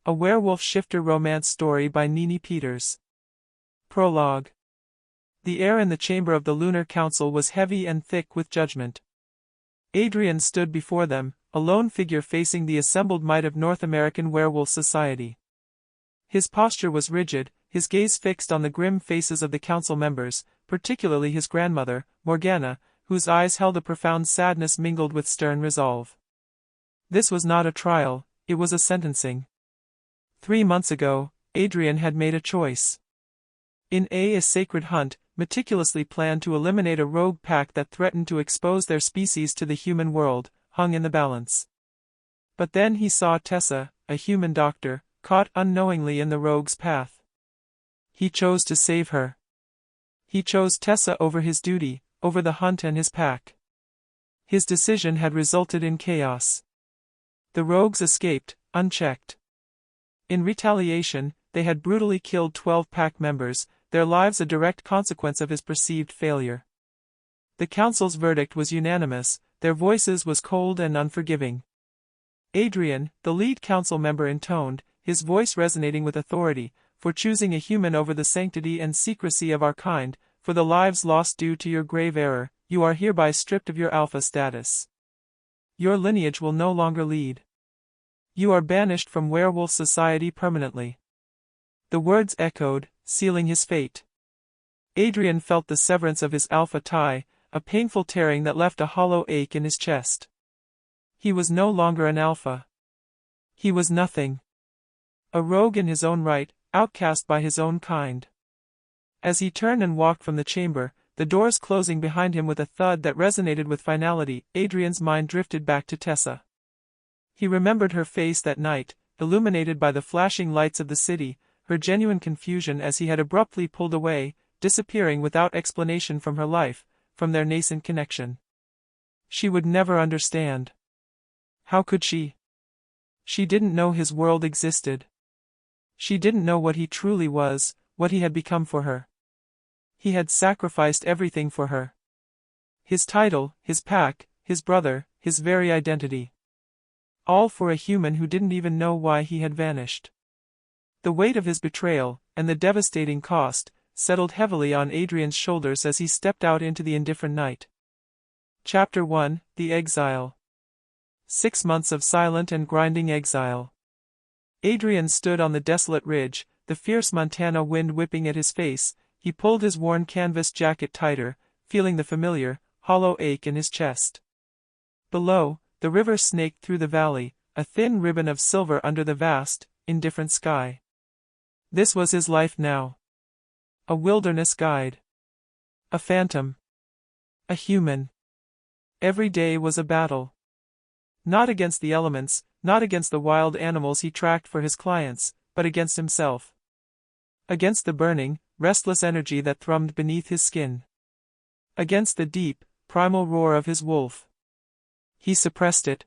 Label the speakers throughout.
Speaker 1: A werewolf shifter romance story by Nini Peters. Prologue. The air in the chamber of the Lunar Council was heavy and thick with judgment. Adrian stood before them, a lone figure facing the assembled might of North American werewolf society. His posture was rigid, his gaze fixed on the grim faces of the council members, particularly his grandmother, Morgana, whose eyes held a profound sadness mingled with stern resolve. This was not a trial, it was a sentencing. 3 months ago, Adrian had made a choice. In a sacred hunt, meticulously planned to eliminate a rogue pack that threatened to expose their species to the human world, hung in the balance. But then he saw Tessa, a human doctor, caught unknowingly in the rogue's path. He chose to save her. He chose Tessa over his duty, over the hunt and his pack. His decision had resulted in chaos. The rogues escaped, unchecked. In retaliation, they had brutally killed 12 pack members, their lives a direct consequence of his perceived failure. The council's verdict was unanimous, their voices was cold and unforgiving. Adrian, the lead council member intoned, his voice resonating with authority, for choosing a human over the sanctity and secrecy of our kind, for the lives lost due to your grave error, you are hereby stripped of your alpha status. Your lineage will no longer lead. You are banished from werewolf society permanently. The words echoed, sealing his fate. Adrian felt the severance of his alpha tie, a painful tearing that left a hollow ache in his chest. He was no longer an alpha. He was nothing. A rogue in his own right, outcast by his own kind. As he turned and walked from the chamber, the doors closing behind him with a thud that resonated with finality, Adrian's mind drifted back to Tessa. He remembered her face that night, illuminated by the flashing lights of the city, her genuine confusion as he had abruptly pulled away, disappearing without explanation from her life, from their nascent connection. She would never understand. How could she? She didn't know his world existed. She didn't know what he truly was, what he had become for her. He had sacrificed everything for her. His title, his pack, his brother, his very identity. All for a human who didn't even know why he had vanished. The weight of his betrayal, and the devastating cost, settled heavily on Adrian's shoulders as he stepped out into the indifferent night. Chapter 1, The Exile. 6 months of silent and grinding exile. Adrian stood on the desolate ridge, the fierce Montana wind whipping at his face. He pulled his worn canvas jacket tighter, feeling the familiar, hollow ache in his chest. Below, the river snaked through the valley, a thin ribbon of silver under the vast, indifferent sky. This was his life now. A wilderness guide. A phantom. A human. Every day was a battle. Not against the elements, not against the wild animals he tracked for his clients, but against himself. Against the burning, restless energy that thrummed beneath his skin. Against the deep, primal roar of his wolf. He suppressed it.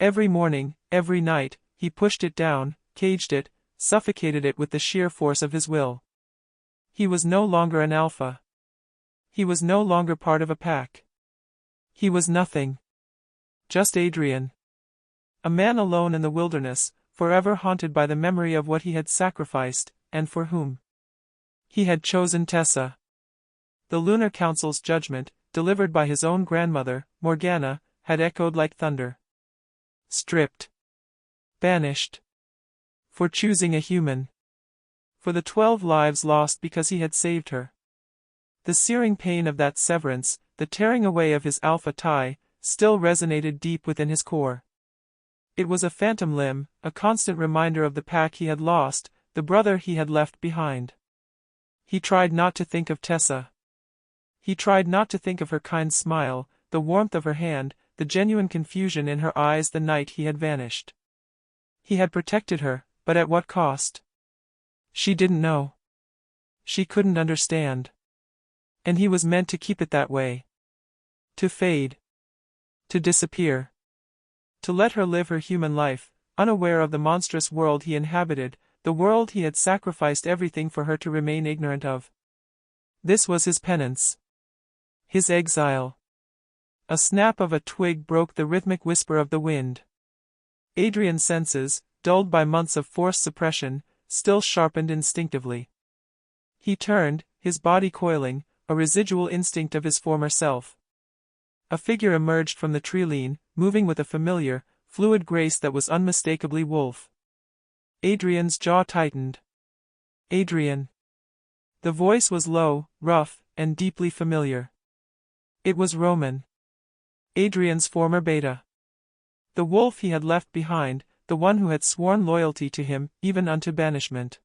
Speaker 1: Every morning, every night, he pushed it down, caged it, suffocated it with the sheer force of his will. He was no longer an alpha. He was no longer part of a pack. He was nothing. Just Adrian. A man alone in the wilderness, forever haunted by the memory of what he had sacrificed, and for whom. He had chosen Tessa. The Lunar Council's judgment, delivered by his own grandmother, Morgana, had echoed like thunder. Stripped. Banished. For choosing a human. For the 12 lives lost because he had saved her. The searing pain of that severance, the tearing away of his alpha tie, still resonated deep within his core. It was a phantom limb, a constant reminder of the pack he had lost, the brother he had left behind. He tried not to think of Tessa. He tried not to think of her kind smile, the warmth of her hand, the genuine confusion in her eyes the night he had vanished. He had protected her, but at what cost? She didn't know. She couldn't understand. And he was meant to keep it that way. To fade. To disappear. To let her live her human life, unaware of the monstrous world he inhabited, the world he had sacrificed everything for her to remain ignorant of. This was his penance. His exile. A snap of a twig broke the rhythmic whisper of the wind. Adrian's senses, dulled by months of forced suppression, still sharpened instinctively. He turned, his body coiling, a residual instinct of his former self. A figure emerged from the tree-line, moving with a familiar, fluid grace that was unmistakably Wolf. Adrian's jaw tightened. Adrian. The voice was low, rough, and deeply familiar. It was Roman. Adrian's former beta. The wolf he had left behind, the one who had sworn loyalty to him, even unto banishment.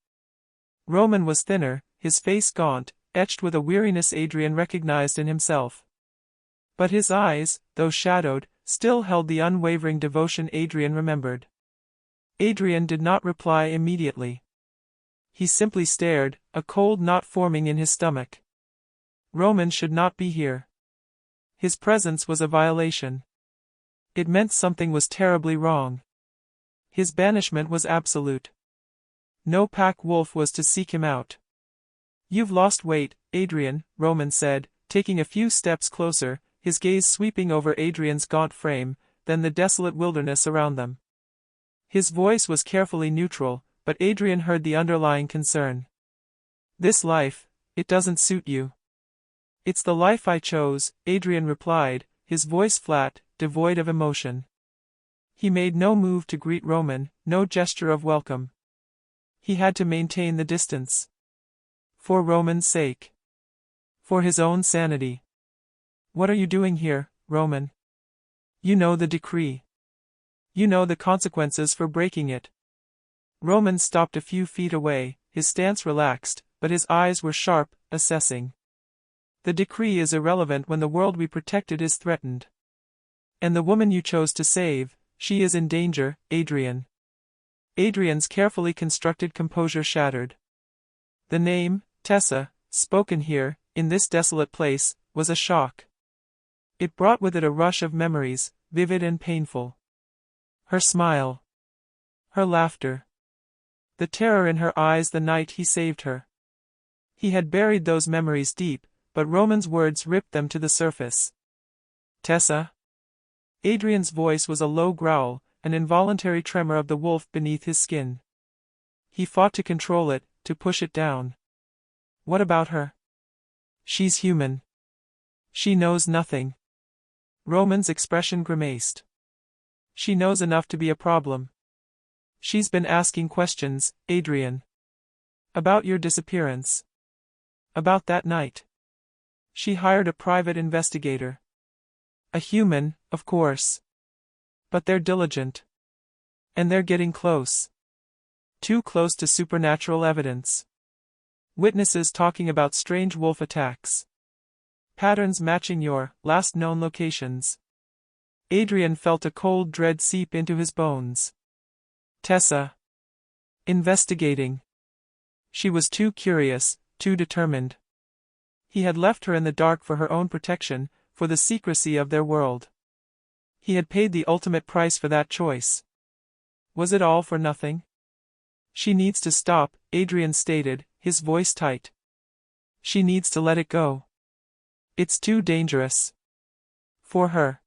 Speaker 1: Roman was thinner, his face gaunt, etched with a weariness Adrian recognized in himself. But his eyes, though shadowed, still held the unwavering devotion Adrian remembered. Adrian did not reply immediately. He simply stared, a cold knot forming in his stomach. Roman should not be here. His presence was a violation. It meant something was terribly wrong. His banishment was absolute. No pack wolf was to seek him out. "You've lost weight, Adrian," Roman said, taking a few steps closer, his gaze sweeping over Adrian's gaunt frame, then the desolate wilderness around them. His voice was carefully neutral, but Adrian heard the underlying concern. "This life, it doesn't suit you." "It's the life I chose," Adrian replied, his voice flat, devoid of emotion. He made no move to greet Roman, no gesture of welcome. He had to maintain the distance. For Roman's sake. For his own sanity. "What are you doing here, Roman? You know the decree. You know the consequences for breaking it." Roman stopped a few feet away, his stance relaxed, but his eyes were sharp, assessing. "The decree is irrelevant when the world we protected is threatened. And the woman you chose to save, she is in danger, Adrian." Adrian's carefully constructed composure shattered. The name, Tessa, spoken here, in this desolate place, was a shock. It brought with it a rush of memories, vivid and painful. Her smile. Her laughter. The terror in her eyes the night he saved her. He had buried those memories deep, but Roman's words ripped them to the surface. "Tessa?" Adrian's voice was a low growl, an involuntary tremor of the wolf beneath his skin. He fought to control it, to push it down. "What about her?" "She's human. She knows nothing." Roman's expression grimaced. "She knows enough to be a problem. She's been asking questions, Adrian. About your disappearance. About that night. She hired a private investigator. A human, of course. But they're diligent. And they're getting close. Too close to supernatural evidence. Witnesses talking about strange wolf attacks. Patterns matching your last known locations." Adrian felt a cold dread seep into his bones. Tessa. Investigating. She was too curious, too determined. He had left her in the dark for her own protection, for the secrecy of their world. He had paid the ultimate price for that choice. Was it all for nothing? "She needs to stop," Adrian stated, his voice tight. "She needs to let it go. It's too dangerous. For her.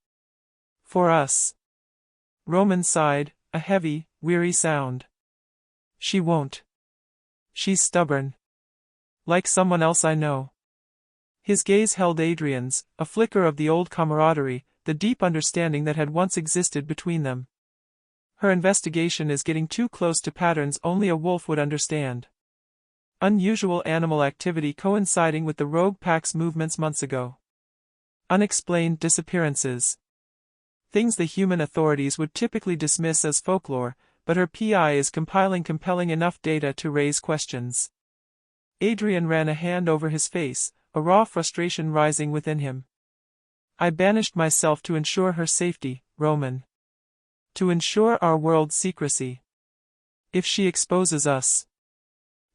Speaker 1: For us." Roman sighed, a heavy, weary sound. "She won't. She's stubborn. Like someone else I know." His gaze held Adrian's, a flicker of the old camaraderie, the deep understanding that had once existed between them. "Her investigation is getting too close to patterns only a wolf would understand. Unusual animal activity coinciding with the rogue pack's movements months ago. Unexplained disappearances. Things the human authorities would typically dismiss as folklore, but her PI is compiling compelling enough data to raise questions." Adrian ran a hand over his face, a raw frustration rising within him. "I banished myself to ensure her safety, Roman. To ensure our world's secrecy. If she exposes us,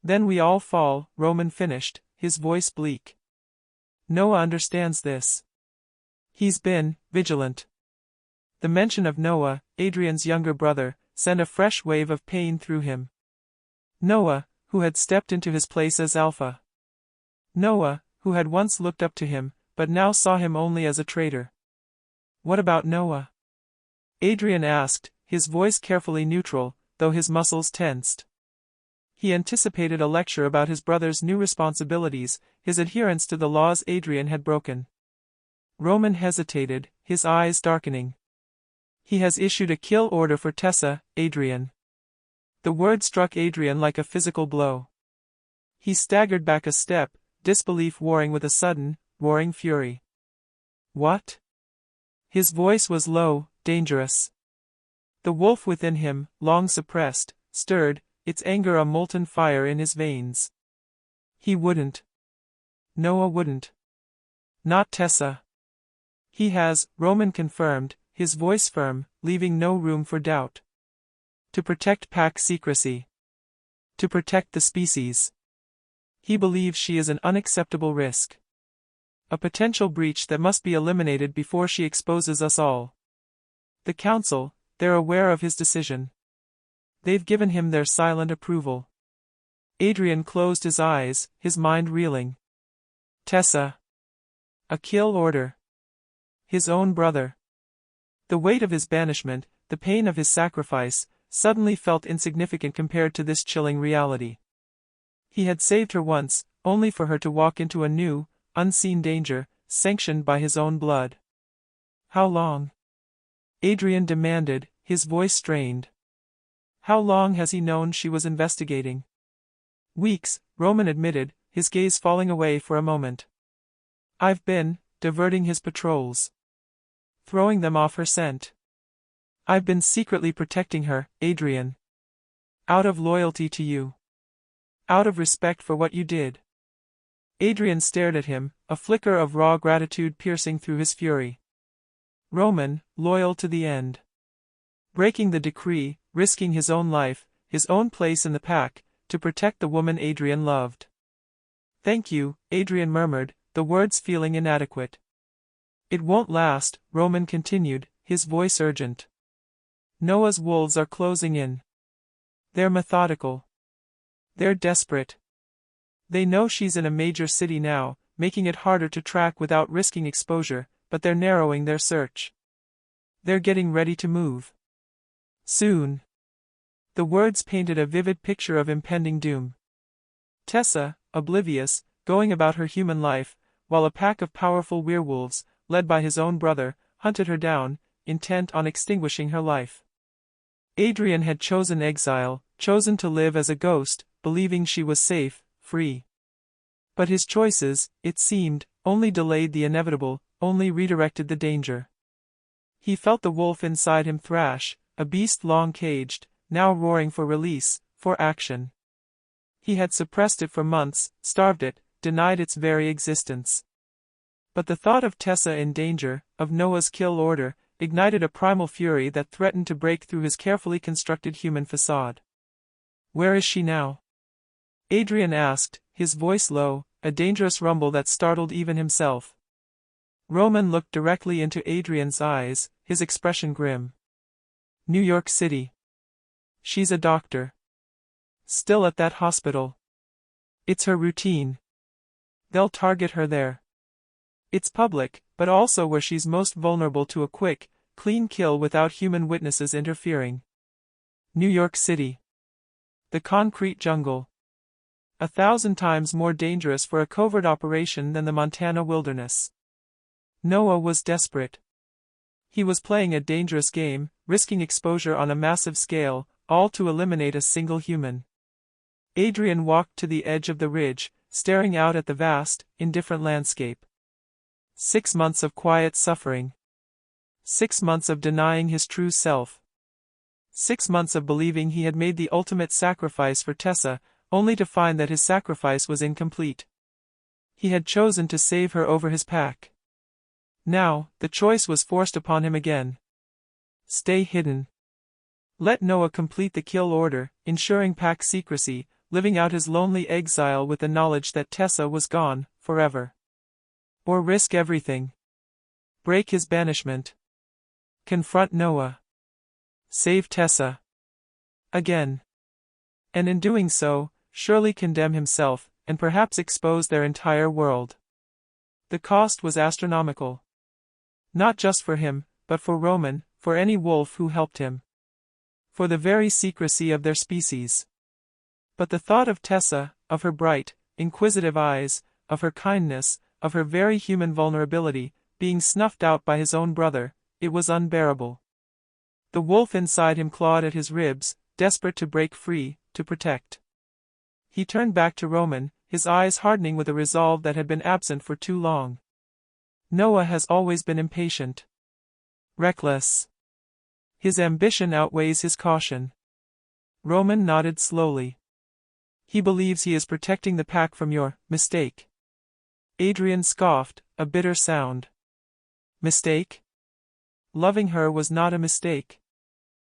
Speaker 1: then we all fall," Roman finished, his voice bleak. "Noah understands this. He's been vigilant." The mention of Noah, Adrian's younger brother, sent a fresh wave of pain through him. Noah, who had stepped into his place as Alpha. Noah, who had once looked up to him, but now saw him only as a traitor. "What about Noah?" Adrian asked, his voice carefully neutral, though his muscles tensed. He anticipated a lecture about his brother's new responsibilities, his adherence to the laws Adrian had broken. Roman hesitated, his eyes darkening. He has issued a kill order for Tessa, Adrian. The word struck Adrian like a physical blow. He staggered back a step, disbelief warring with a sudden, roaring fury. What? His voice was low, dangerous. The wolf within him, long suppressed, stirred, its anger a molten fire in his veins. He wouldn't. Noah wouldn't. Not Tessa. He has, Roman confirmed, his voice firm, leaving no room for doubt. To protect pack secrecy. To protect the species. He believes she is an unacceptable risk. A potential breach that must be eliminated before she exposes us all. The council, they're aware of his decision. They've given him their silent approval. Adrian closed his eyes, his mind reeling. Tessa. A kill order. His own brother. The weight of his banishment, the pain of his sacrifice, suddenly felt insignificant compared to this chilling reality. He had saved her once, only for her to walk into a new, unseen danger, sanctioned by his own blood. How long? Adrian demanded, his voice strained. How long has he known she was investigating? Weeks, Roman admitted, his gaze falling away for a moment. I've been, diverting his patrols. Throwing them off her scent. I've been secretly protecting her, Adrian. Out of loyalty to you. Out of respect for what you did. Adrian stared at him, a flicker of raw gratitude piercing through his fury. Roman, loyal to the end. Breaking the decree, risking his own life, his own place in the pack, to protect the woman Adrian loved. Thank you, Adrian murmured, the words feeling inadequate. It won't last, Roman continued, his voice urgent. Noah's wolves are closing in. They're methodical. They're desperate. They know she's in a major city now, making it harder to track without risking exposure, but they're narrowing their search. They're getting ready to move. Soon. The words painted a vivid picture of impending doom. Tessa, oblivious, going about her human life, while a pack of powerful werewolves, led by his own brother, hunted her down, intent on extinguishing her life. Adrian had chosen exile, chosen to live as a ghost, believing she was safe, free. But his choices, it seemed, only delayed the inevitable, only redirected the danger. He felt the wolf inside him thrash, a beast long caged, now roaring for release, for action. He had suppressed it for months, starved it, denied its very existence. But the thought of Tessa in danger, of Noah's kill order, ignited a primal fury that threatened to break through his carefully constructed human facade. Where is she now? Adrian asked, his voice low, a dangerous rumble that startled even himself. Roman looked directly into Adrian's eyes, his expression grim. New York City. She's a doctor. Still at that hospital. It's her routine. They'll target her there. It's public, but also where she's most vulnerable to a quick, clean kill without human witnesses interfering. New York City. The concrete jungle. 1,000 times more dangerous for a covert operation than the Montana wilderness. Noah was desperate. He was playing a dangerous game, risking exposure on a massive scale, all to eliminate a single human. Adrian walked to the edge of the ridge, staring out at the vast, indifferent landscape. 6 months of quiet suffering. 6 months of denying his true self. 6 months of believing he had made the ultimate sacrifice for Tessa, only to find that his sacrifice was incomplete. He had chosen to save her over his pack. Now, the choice was forced upon him again. Stay hidden. Let Noah complete the kill order, ensuring pack secrecy, living out his lonely exile with the knowledge that Tessa was gone, forever. Or risk everything. Break his banishment. Confront Noah. Save Tessa. Again. And in doing so, surely condemn himself, and perhaps expose their entire world. The cost was astronomical. Not just for him, but for Roman, for any wolf who helped him. for the very secrecy of their species. But the thought of Tessa, of her bright, inquisitive eyes, of her kindness, of her very human vulnerability, being snuffed out by his own brother, it was unbearable. The wolf inside him clawed at his ribs, desperate to break free, to protect. He turned back to Roman, his eyes hardening with a resolve that had been absent for too long. Noah has always been impatient. Reckless. His ambition outweighs his caution. Roman nodded slowly. He believes he is protecting the pack from your mistake. Adrian scoffed, a bitter sound. Mistake? Loving her was not a mistake.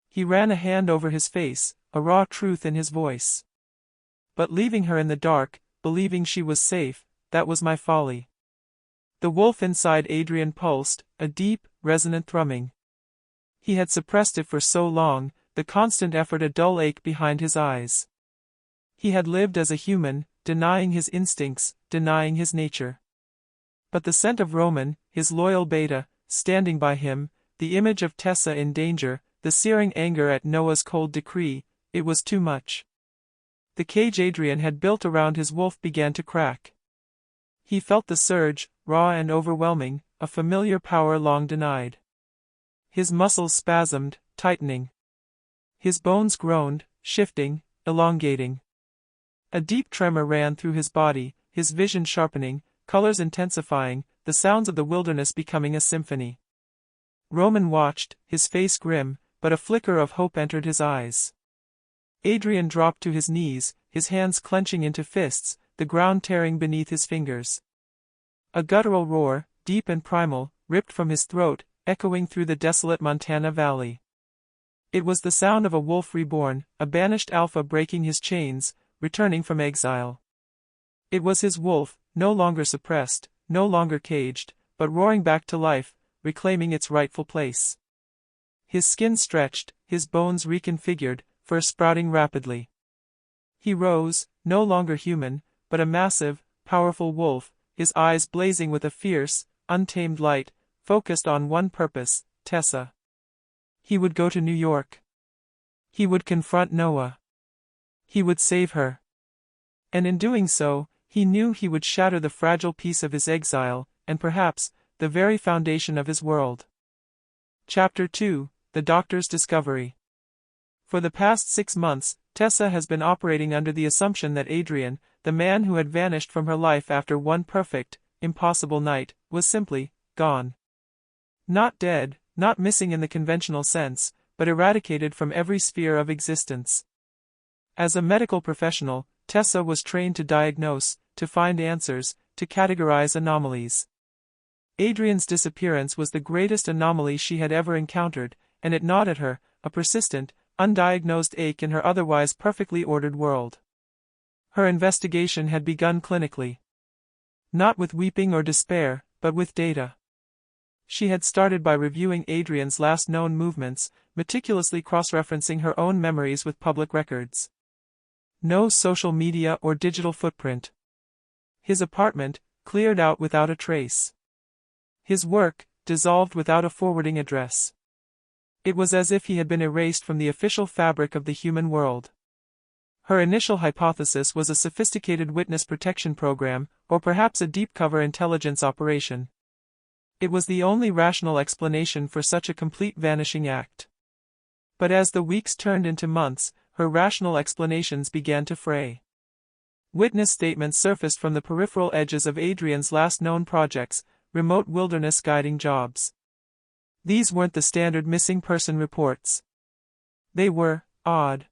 Speaker 1: He ran a hand over his face, a raw truth in his voice. But leaving her in the dark, believing she was safe, that was my folly. The wolf inside Adrian pulsed, a deep, resonant thrumming. He had suppressed it for so long, the constant effort a dull ache behind his eyes. He had lived as a human, denying his instincts, denying his nature. But the scent of Roman, his loyal beta, standing by him, the image of Tessa in danger, the searing anger at Noah's cold decree, it was too much. The cage Adrian had built around his wolf began to crack. He felt the surge, raw and overwhelming, a familiar power long denied. His muscles spasmed, tightening. His bones groaned, shifting, elongating. A deep tremor ran through his body, his vision sharpening, colors intensifying, the sounds of the wilderness becoming a symphony. Roman watched, his face grim, but a flicker of hope entered his eyes. Adrian dropped to his knees, his hands clenching into fists, the ground tearing beneath his fingers. A guttural roar, deep and primal, ripped from his throat, echoing through the desolate Montana valley. It was the sound of a wolf reborn, a banished alpha breaking his chains, returning from exile. It was his wolf, no longer suppressed, no longer caged, but roaring back to life, reclaiming its rightful place. His skin stretched, his bones reconfigured, fur sprouting rapidly. He rose, no longer human, but a massive, powerful wolf, his eyes blazing with a fierce, untamed light, focused on one purpose, Tessa. He would go to New York. He would confront Noah. He would save her. And in doing so, he knew he would shatter the fragile peace of his exile, and perhaps, the very foundation of his world. Chapter 2, The Doctor's Discovery. For the past 6 months, Tessa has been operating under the assumption that Adrian, the man who had vanished from her life after one perfect, impossible night, was simply gone. Not dead, not missing in the conventional sense, but eradicated from every sphere of existence. As a medical professional, Tessa was trained to diagnose, to find answers, to categorize anomalies. Adrian's disappearance was the greatest anomaly she had ever encountered, and it gnawed at her, a persistent, undiagnosed ache in her otherwise perfectly ordered world. Her investigation had begun clinically. Not with weeping or despair, but with data. She had started by reviewing Adrian's last known movements, meticulously cross-referencing her own memories with public records. No social media or digital footprint. His apartment, cleared out without a trace. His work, dissolved without a forwarding address. It was as if he had been erased from the official fabric of the human world. Her initial hypothesis was a sophisticated witness protection program, or perhaps a deep-cover intelligence operation. It was the only rational explanation for such a complete vanishing act. But as the weeks turned into months, her rational explanations began to fray. Witness statements surfaced from the peripheral edges of Adrian's last known projects, remote wilderness guiding jobs. These weren't the standard missing person reports. They were odd.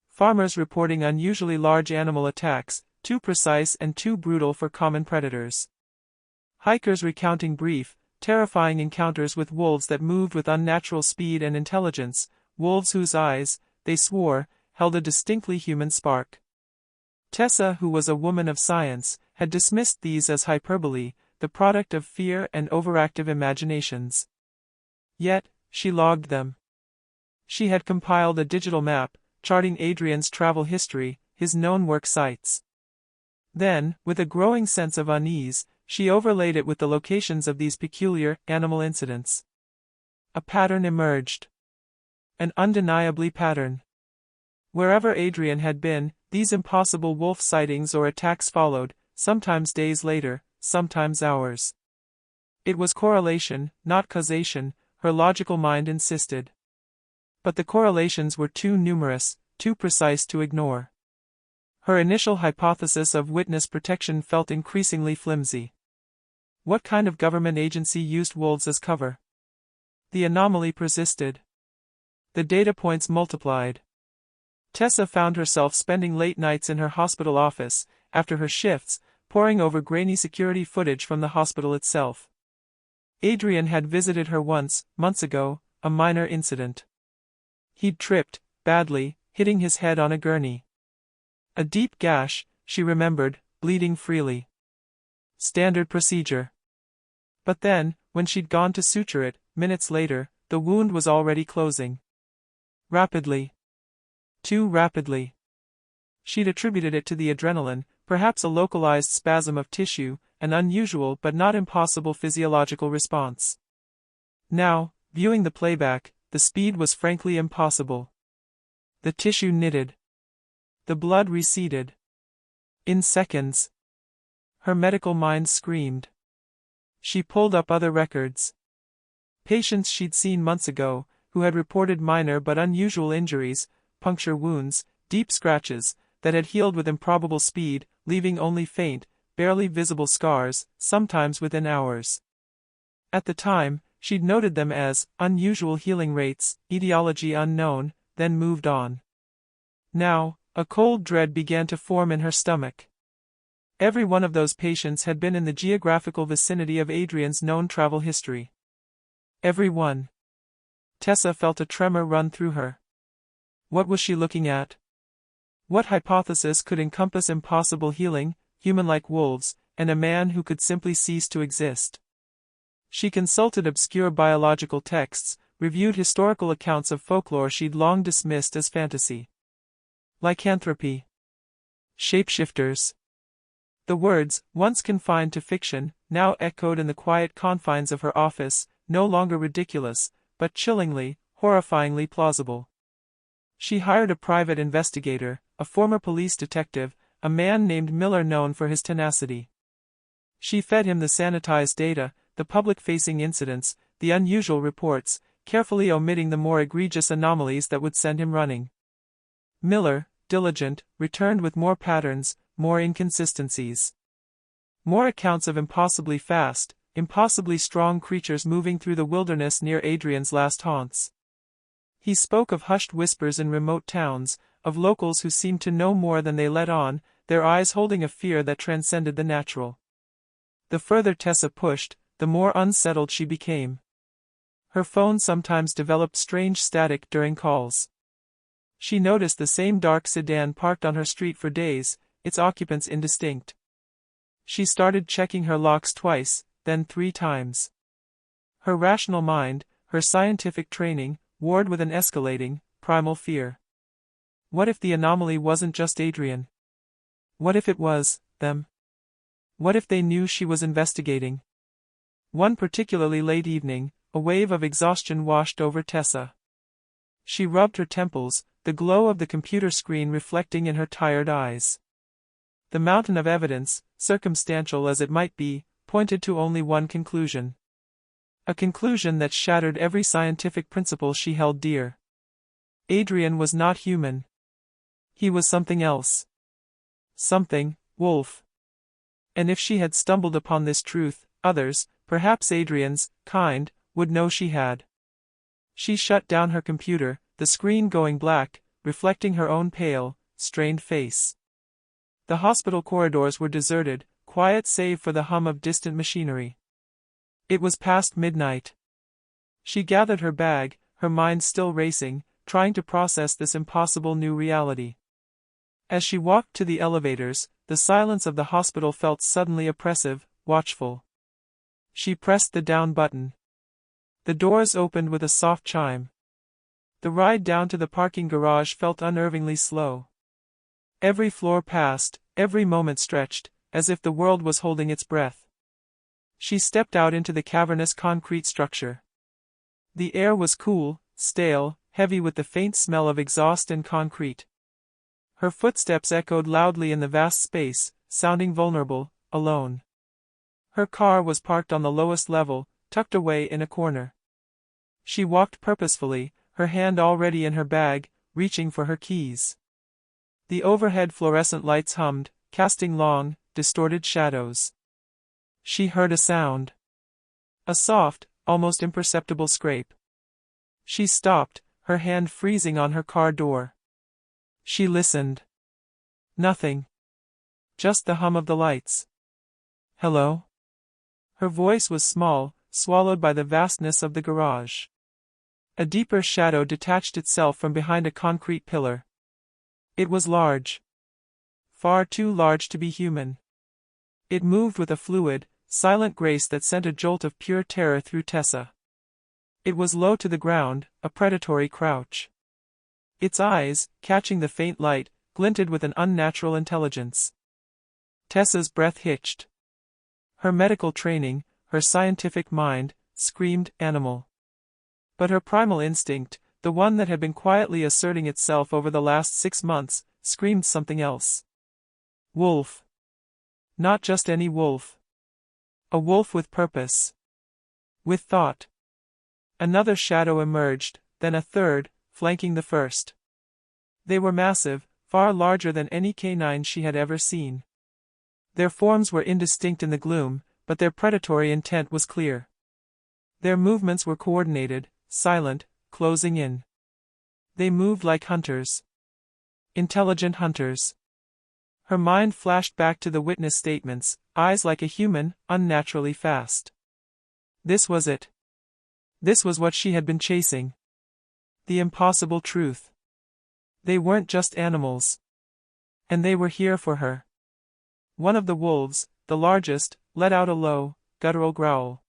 Speaker 1: Farmers reporting unusually large animal attacks, too precise and too brutal for common predators. Hikers recounting brief, terrifying encounters with wolves that moved with unnatural speed and intelligence, wolves whose eyes, they swore, held a distinctly human spark. Tessa, who was a woman of science, had dismissed these as hyperbole, the product of fear and overactive imaginations. Yet, she logged them. She had compiled a digital map, charting Adrian's travel history, his known work sites. Then, with a growing sense of unease, she overlaid it with the locations of these peculiar, animal incidents. A pattern emerged. An undeniably pattern. Wherever Adrian had been, these impossible wolf sightings or attacks followed, sometimes days later, sometimes hours. It was correlation, not causation, her logical mind insisted. But the correlations were too numerous, too precise to ignore. Her initial hypothesis of witness protection felt increasingly flimsy. What kind of government agency used wolves as cover? The anomaly persisted. The data points multiplied. Tessa found herself spending late nights in her hospital office, after her shifts, poring over grainy security footage from the hospital itself. Adrian had visited her once, months ago, a minor incident. He'd tripped, badly, hitting his head on a gurney. A deep gash, she remembered, bleeding freely. Standard procedure. But then, when she'd gone to suture it, minutes later, the wound was already closing. Rapidly. Too rapidly. She'd attributed it to the adrenaline, perhaps a localized spasm of tissue, an unusual but not impossible physiological response. Now, viewing the playback, the speed was frankly impossible. The tissue knitted. The blood receded. In seconds. Her medical mind screamed. She pulled up other records. Patients she'd seen months ago, who had reported minor but unusual injuries, puncture wounds, deep scratches, that had healed with improbable speed, leaving only faint, barely visible scars, sometimes within hours. At the time, she'd noted them as unusual healing rates, etiology unknown, then moved on. Now, a cold dread began to form in her stomach. Every one of those patients had been in the geographical vicinity of Adrian's known travel history. Every one. Tessa felt a tremor run through her. What was she looking at? What hypothesis could encompass impossible healing, human-like wolves, and a man who could simply cease to exist? She consulted obscure biological texts, reviewed historical accounts of folklore she'd long dismissed as fantasy. Lycanthropy. Shapeshifters. The words, once confined to fiction, now echoed in the quiet confines of her office, no longer ridiculous, but chillingly, horrifyingly plausible. She hired a private investigator, a former police detective, a man named Miller known for his tenacity. She fed him the sanitized data, the public-facing incidents, the unusual reports, carefully omitting the more egregious anomalies that would send him running. Miller, diligent, returned with more patterns, more inconsistencies. More accounts of impossibly fast, impossibly strong creatures moving through the wilderness near Adrian's last haunts. He spoke of hushed whispers in remote towns, of locals who seemed to know more than they let on, their eyes holding a fear that transcended the natural. The further Tessa pushed, the more unsettled she became. Her phone sometimes developed strange static during calls. She noticed the same dark sedan parked on her street for days, its occupants indistinct. She started checking her locks twice, then 3 times. Her rational mind, her scientific training, warred with an escalating, primal fear. What if the anomaly wasn't just Adrian? What if it was them? What if they knew she was investigating? One particularly late evening, a wave of exhaustion washed over Tessa. She rubbed her temples, the glow of the computer screen reflecting in her tired eyes. The mountain of evidence, circumstantial as it might be, pointed to only one conclusion. A conclusion that shattered every scientific principle she held dear. Adrian was not human. He was something else. Something, wolf. And if she had stumbled upon this truth, others, perhaps Adrian's kind, would know she had. She shut down her computer, the screen going black, reflecting her own pale, strained face. The hospital corridors were deserted, quiet save for the hum of distant machinery. It was past midnight. She gathered her bag, her mind still racing, trying to process this impossible new reality. As she walked to the elevators, the silence of the hospital felt suddenly oppressive, watchful. She pressed the down button. The doors opened with a soft chime. The ride down to the parking garage felt unnervingly slow. Every floor passed, every moment stretched, as if the world was holding its breath. She stepped out into the cavernous concrete structure. The air was cool, stale, heavy with the faint smell of exhaust and concrete. Her footsteps echoed loudly in the vast space, sounding vulnerable, alone. Her car was parked on the lowest level, tucked away in a corner. She walked purposefully, her hand already in her bag, reaching for her keys. The overhead fluorescent lights hummed, casting long, distorted shadows. She heard a sound. A soft, almost imperceptible scrape. She stopped, her hand freezing on her car door. She listened. Nothing. Just the hum of the lights. Hello? Her voice was small, swallowed by the vastness of the garage. A deeper shadow detached itself from behind a concrete pillar. It was large. Far too large to be human. It moved with a fluid, silent grace that sent a jolt of pure terror through Tessa. It was low to the ground, a predatory crouch. Its eyes, catching the faint light, glinted with an unnatural intelligence. Tessa's breath hitched. Her medical training, her scientific mind, screamed animal. But her primal instinct, the one that had been quietly asserting itself over the last 6 months, screamed something else. Wolf. Not just any wolf. A wolf with purpose. With thought. Another shadow emerged, then a third, flanking the first. They were massive, far larger than any canine she had ever seen. Their forms were indistinct in the gloom, but their predatory intent was clear. Their movements were coordinated, silent, closing in. They moved like hunters. Intelligent hunters. Her mind flashed back to the witness statements, eyes like a human, unnaturally fast. This was it. This was what she had been chasing. The impossible truth. They weren't just animals. And they were here for her. One of the wolves, the largest, let out a low, guttural growl.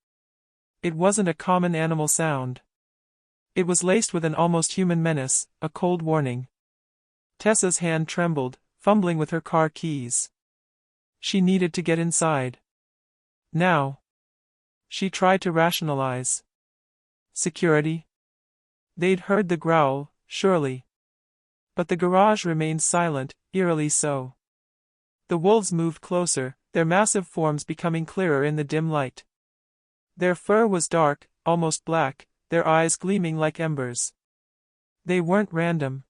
Speaker 1: It wasn't a common animal sound. It was laced with an almost human menace, a cold warning. Tessa's hand trembled, fumbling with her car keys. She needed to get inside. Now. She tried to rationalize. Security? They'd heard the growl, surely. But the garage remained silent, eerily so. The wolves moved closer, their massive forms becoming clearer in the dim light. Their fur was dark, almost black, their eyes gleaming like embers. They weren't random.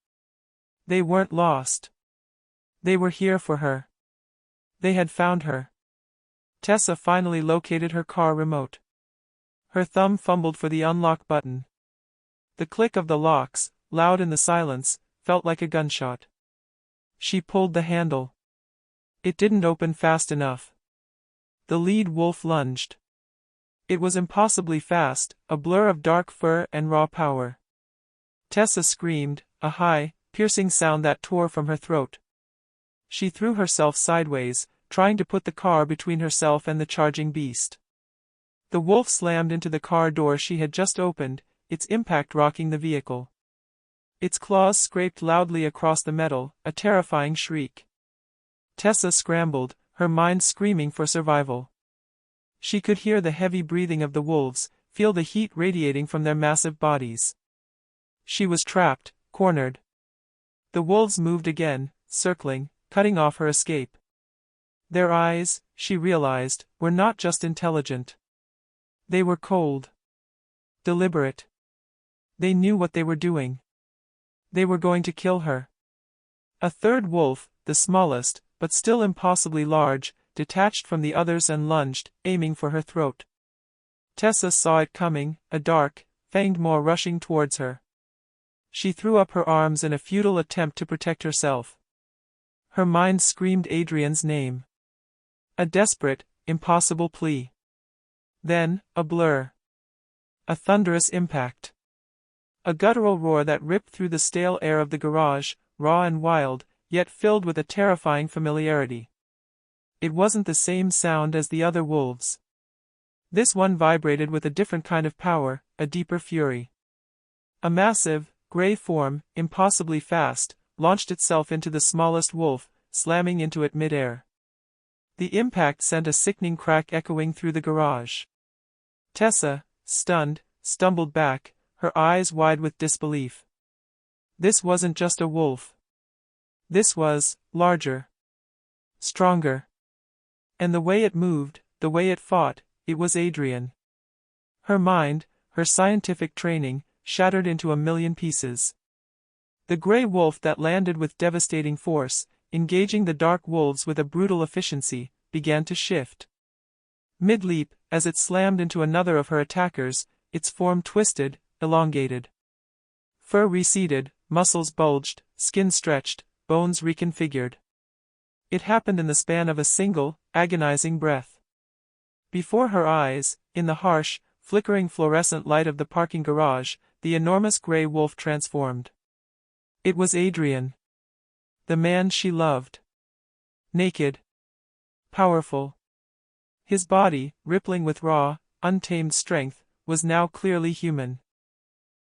Speaker 1: They weren't lost. They were here for her. They had found her. Tessa finally located her car remote. Her thumb fumbled for the unlock button. The click of the locks, loud in the silence, felt like a gunshot. She pulled the handle. It didn't open fast enough. The lead wolf lunged. It was impossibly fast, a blur of dark fur and raw power. Tessa screamed, a high, piercing sound that tore from her throat. She threw herself sideways, trying to put the car between herself and the charging beast. The wolf slammed into the car door she had just opened, its impact rocking the vehicle. Its claws scraped loudly across the metal, a terrifying shriek. Tessa scrambled, her mind screaming for survival. She could hear the heavy breathing of the wolves, feel the heat radiating from their massive bodies. She was trapped, cornered. The wolves moved again, circling, cutting off her escape. Their eyes, she realized, were not just intelligent. They were cold. Deliberate. They knew what they were doing. They were going to kill her. A third wolf, the smallest, but still impossibly large, detached from the others and lunged, aiming for her throat. Tessa saw it coming, a dark, fanged maw rushing towards her. She threw up her arms in a futile attempt to protect herself. Her mind screamed Adrian's name. A desperate, impossible plea. Then, a blur. A thunderous impact. A guttural roar that ripped through the stale air of the garage, raw and wild, yet filled with a terrifying familiarity. It wasn't the same sound as the other wolves. This one vibrated with a different kind of power, a deeper fury. A massive, gray form, impossibly fast, launched itself into the smallest wolf, slamming into it mid-air. The impact sent a sickening crack echoing through the garage. Tessa, stunned, stumbled back, her eyes wide with disbelief. This wasn't just a wolf. This was larger, stronger. And the way it moved, the way it fought, it was Adrian. Her mind, her scientific training, shattered into a million pieces. The grey wolf that landed with devastating force, engaging the dark wolves with a brutal efficiency, began to shift. Mid-leap, as it slammed into another of her attackers, its form twisted, elongated. Fur receded, muscles bulged, skin stretched, bones reconfigured. It happened in the span of a single, agonizing breath. Before her eyes, in the harsh, flickering fluorescent light of the parking garage, the enormous grey wolf transformed. It was Adrian. The man she loved. Naked. Powerful. His body, rippling with raw, untamed strength, was now clearly human.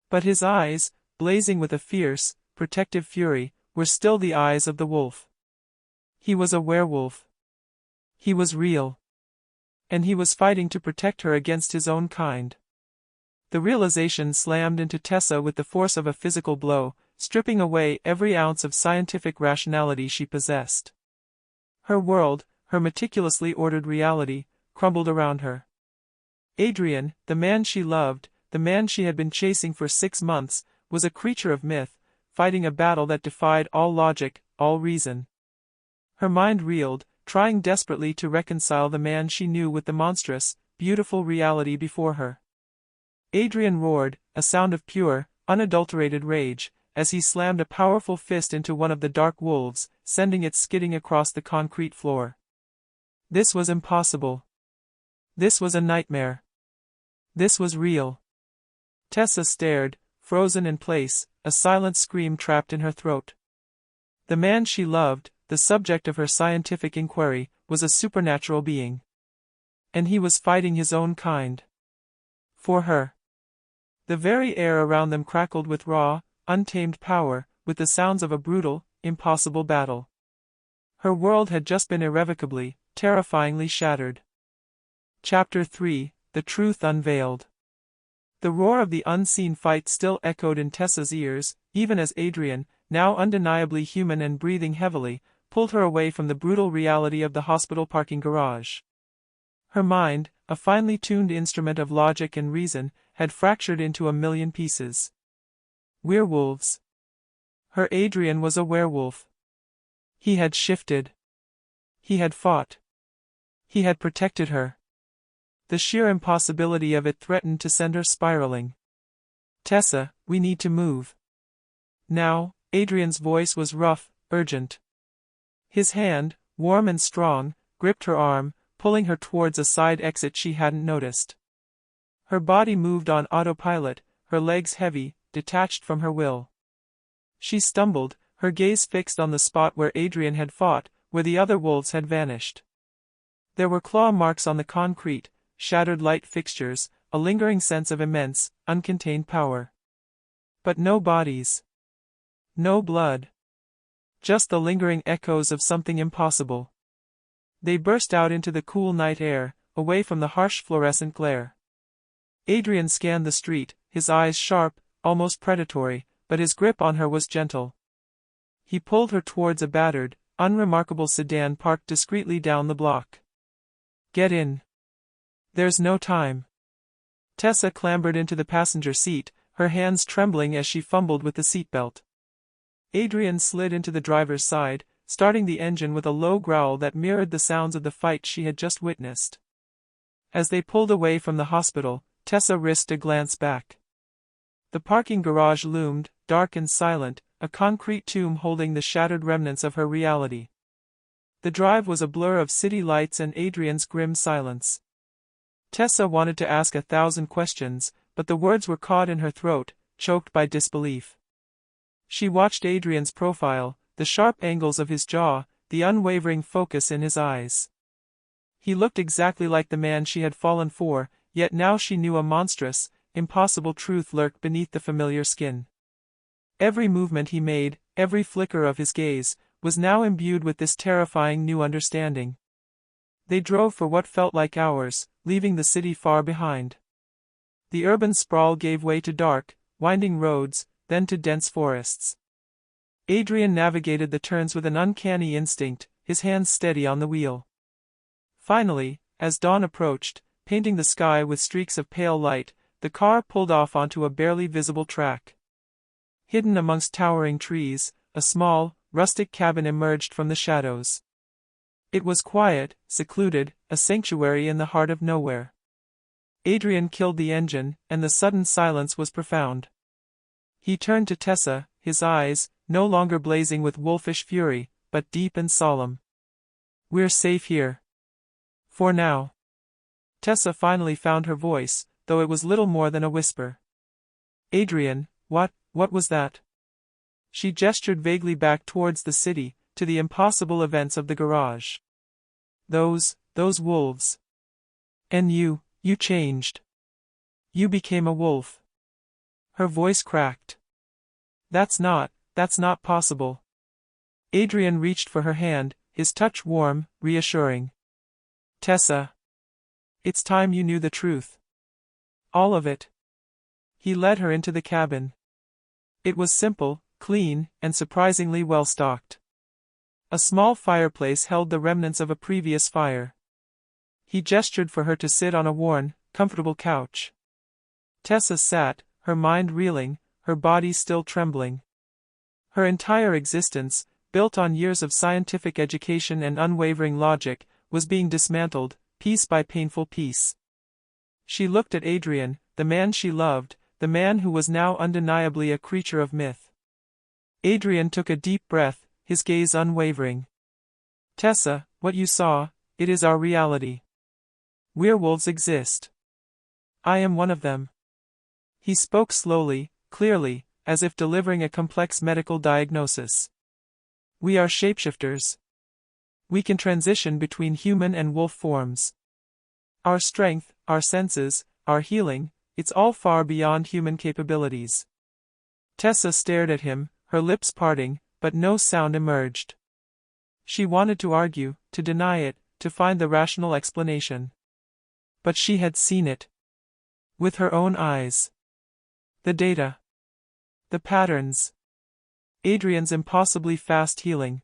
Speaker 1: But his eyes, blazing with a fierce, protective fury, were still the eyes of the wolf. He was a werewolf. He was real. And he was fighting to protect her against his own kind. The realization slammed into Tessa with the force of a physical blow, stripping away every ounce of scientific rationality she possessed. Her world, her meticulously ordered reality, crumbled around her. Adrian, the man she loved, the man she had been chasing for 6 months, was a creature of myth, fighting a battle that defied all logic, all reason. Her mind reeled, trying desperately to reconcile the man she knew with the monstrous, beautiful reality before her. Adrian roared, a sound of pure, unadulterated rage, as he slammed a powerful fist into one of the dark wolves, sending it skidding across the concrete floor. This was impossible. This was a nightmare. This was real. Tessa stared, frozen in place, a silent scream trapped in her throat. The man she loved, the subject of her scientific inquiry, was a supernatural being. And he was fighting his own kind. For her. The very air around them crackled with raw, untamed power, with the sounds of a brutal, impossible battle. Her world had just been irrevocably, terrifyingly shattered. Chapter 3, The Truth Unveiled. The roar of the unseen fight still echoed in Tessa's ears, even as Adrian, now undeniably human and breathing heavily, pulled her away from the brutal reality of the hospital parking garage. Her mind, a finely tuned instrument of logic and reason, had fractured into a million pieces. Werewolves. Her Adrian was a werewolf. He had shifted. He had fought. He had protected her. The sheer impossibility of it threatened to send her spiraling. Tessa, we need to move. Now, Adrian's voice was rough, urgent. His hand, warm and strong, gripped her arm, pulling her towards a side exit she hadn't noticed. Her body moved on autopilot, her legs heavy, detached from her will. She stumbled, her gaze fixed on the spot where Adrian had fought, where the other wolves had vanished. There were claw marks on the concrete, shattered light fixtures, a lingering sense of immense, uncontained power. But no bodies. No blood. Just the lingering echoes of something impossible. They burst out into the cool night air, away from the harsh fluorescent glare. Adrian scanned the street, his eyes sharp, almost predatory, but his grip on her was gentle. He pulled her towards a battered, unremarkable sedan parked discreetly down the block. Get in. There's no time. Tessa clambered into the passenger seat, her hands trembling as she fumbled with the seatbelt. Adrian slid into the driver's side, starting the engine with a low growl that mirrored the sounds of the fight she had just witnessed. As they pulled away from the hospital, Tessa risked a glance back. The parking garage loomed, dark and silent, a concrete tomb holding the shattered remnants of her reality. The drive was a blur of city lights and Adrian's grim silence. Tessa wanted to ask 1,000 questions, but the words were caught in her throat, choked by disbelief. She watched Adrian's profile, the sharp angles of his jaw, the unwavering focus in his eyes. He looked exactly like the man she had fallen for, yet now she knew a monstrous, impossible truth lurked beneath the familiar skin. Every movement he made, every flicker of his gaze, was now imbued with this terrifying new understanding. They drove for what felt like hours, leaving the city far behind. The urban sprawl gave way to dark, winding roads, then to dense forests. Adrian navigated the turns with an uncanny instinct, his hands steady on the wheel. Finally, as dawn approached, painting the sky with streaks of pale light, the car pulled off onto a barely visible track. Hidden amongst towering trees, a small, rustic cabin emerged from the shadows. It was quiet, secluded, a sanctuary in the heart of nowhere. Adrian killed the engine, and the sudden silence was profound. He turned to Tessa, his eyes, no longer blazing with wolfish fury, but deep and solemn. "We're safe here. For now." Tessa finally found her voice, though it was little more than a whisper. "Adrian, what was that?" She gestured vaguely back towards the city, to the impossible events of the garage. Those wolves. And you changed. You became a wolf." Her voice cracked. That's not possible." Adrian reached for her hand, his touch warm, reassuring. "Tessa. It's time you knew the truth. All of it." He led her into the cabin. It was simple, clean, and surprisingly well stocked. A small fireplace held the remnants of a previous fire. He gestured for her to sit on a worn, comfortable couch. Tessa sat, her mind reeling, her body still trembling. Her entire existence, built on years of scientific education and unwavering logic, was being dismantled, piece by painful piece. She looked at Adrian, the man she loved, the man who was now undeniably a creature of myth. Adrian took a deep breath, his gaze unwavering. "Tessa, what you saw, it is our reality. Werewolves exist. I am one of them." He spoke slowly, clearly, as if delivering a complex medical diagnosis. "We are shapeshifters. We can transition between human and wolf forms. Our strength, our senses, our healing, it's all far beyond human capabilities." Tessa stared at him, her lips parting, but no sound emerged. She wanted to argue, to deny it, to find the rational explanation. But she had seen it. With her own eyes. The data. The patterns. Adrian's impossibly fast healing.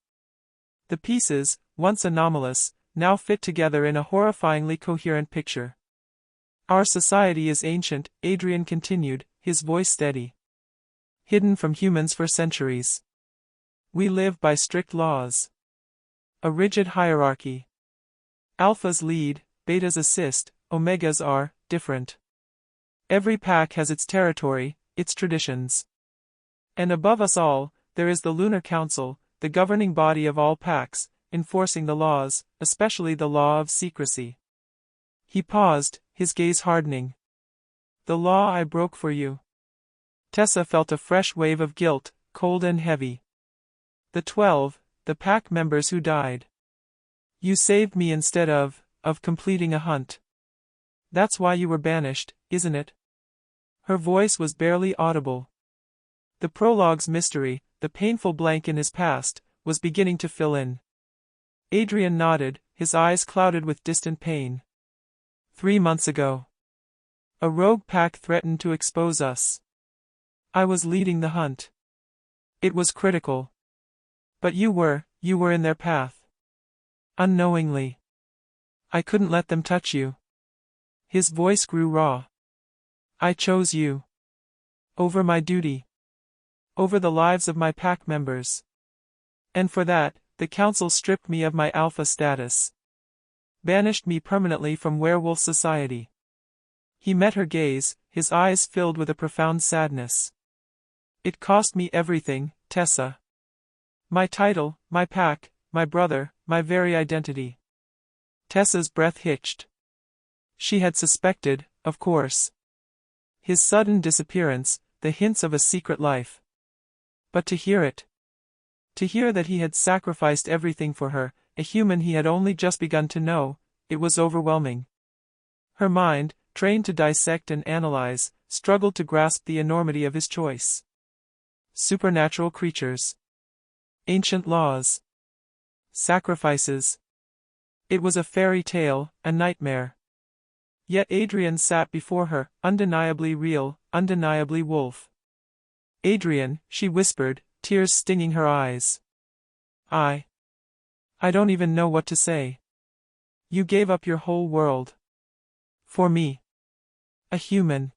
Speaker 1: The pieces, once anomalous, now fit together in a horrifyingly coherent picture. "Our society is ancient," Adrian continued, his voice steady. "Hidden from humans for centuries. We live by strict laws. A rigid hierarchy. Alphas lead, betas assist, omegas are different. Every pack has its territory, its traditions. And above us all, there is the Lunar Council, the governing body of all packs, enforcing the laws, especially the law of secrecy." He paused, his gaze hardening. "The law I broke for you." Tessa felt a fresh wave of guilt, cold and heavy. "The 12, the pack members who died. You saved me instead of completing a hunt. That's why you were banished, isn't it?" Her voice was barely audible. The prologue's mystery, the painful blank in his past, was beginning to fill in. Adrian nodded, his eyes clouded with distant pain. 3 months ago. A rogue pack threatened to expose us. I was leading the hunt. It was critical. But you were in their path. Unknowingly. I couldn't let them touch you." His voice grew raw. "I chose you. Over my duty. Over the lives of my pack members. And for that, the council stripped me of my alpha status. Banished me permanently from werewolf society." He met her gaze, his eyes filled with a profound sadness. "It cost me everything, Tessa. My title, my pack, my brother, my very identity." Tessa's breath hitched. She had suspected, of course. His sudden disappearance, the hints of a secret life. But to hear it. To hear that he had sacrificed everything for her, a human he had only just begun to know, it was overwhelming. Her mind, trained to dissect and analyze, struggled to grasp the enormity of his choice. Supernatural creatures. Ancient laws. Sacrifices. It was a fairy tale, a nightmare. Yet Adrian sat before her, undeniably real, undeniably wolf. "Adrian," she whispered, tears stinging her eyes. I don't even know what to say. You gave up your whole world. For me. A human.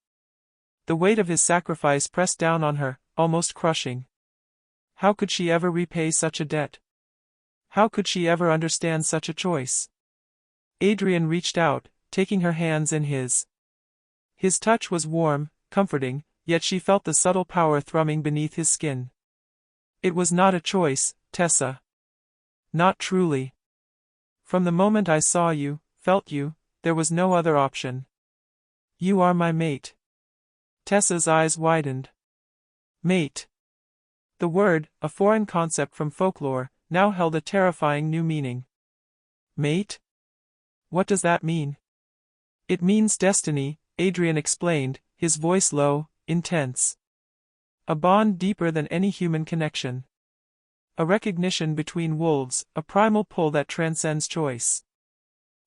Speaker 1: The weight of his sacrifice pressed down on her, almost crushing. How could she ever repay such a debt? How could she ever understand such a choice? Adrian reached out, taking her hands in his. His touch was warm, comforting, yet she felt the subtle power thrumming beneath his skin. It was not a choice, Tessa. Not truly. From the moment I saw you, felt you, there was no other option. You are my mate. Tessa's eyes widened. Mate. The word, a foreign concept from folklore, now held a terrifying new meaning. Mate? What does that mean? It means destiny, Adrian explained, his voice low, intense. A bond deeper than any human connection. A recognition between wolves, a primal pull that transcends choice.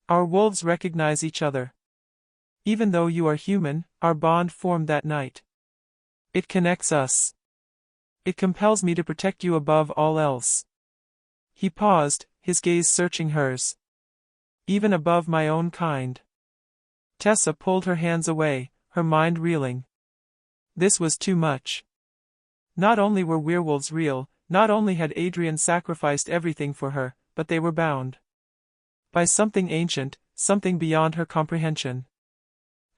Speaker 1: Our wolves recognize each other. Even though you are human, our bond formed that night. It connects us. It compels me to protect you above all else. He paused, his gaze searching hers. Even above my own kind. Tessa pulled her hands away, her mind reeling. This was too much. Not only were werewolves real, not only had Adrian sacrificed everything for her, but they were bound. By something ancient, something beyond her comprehension.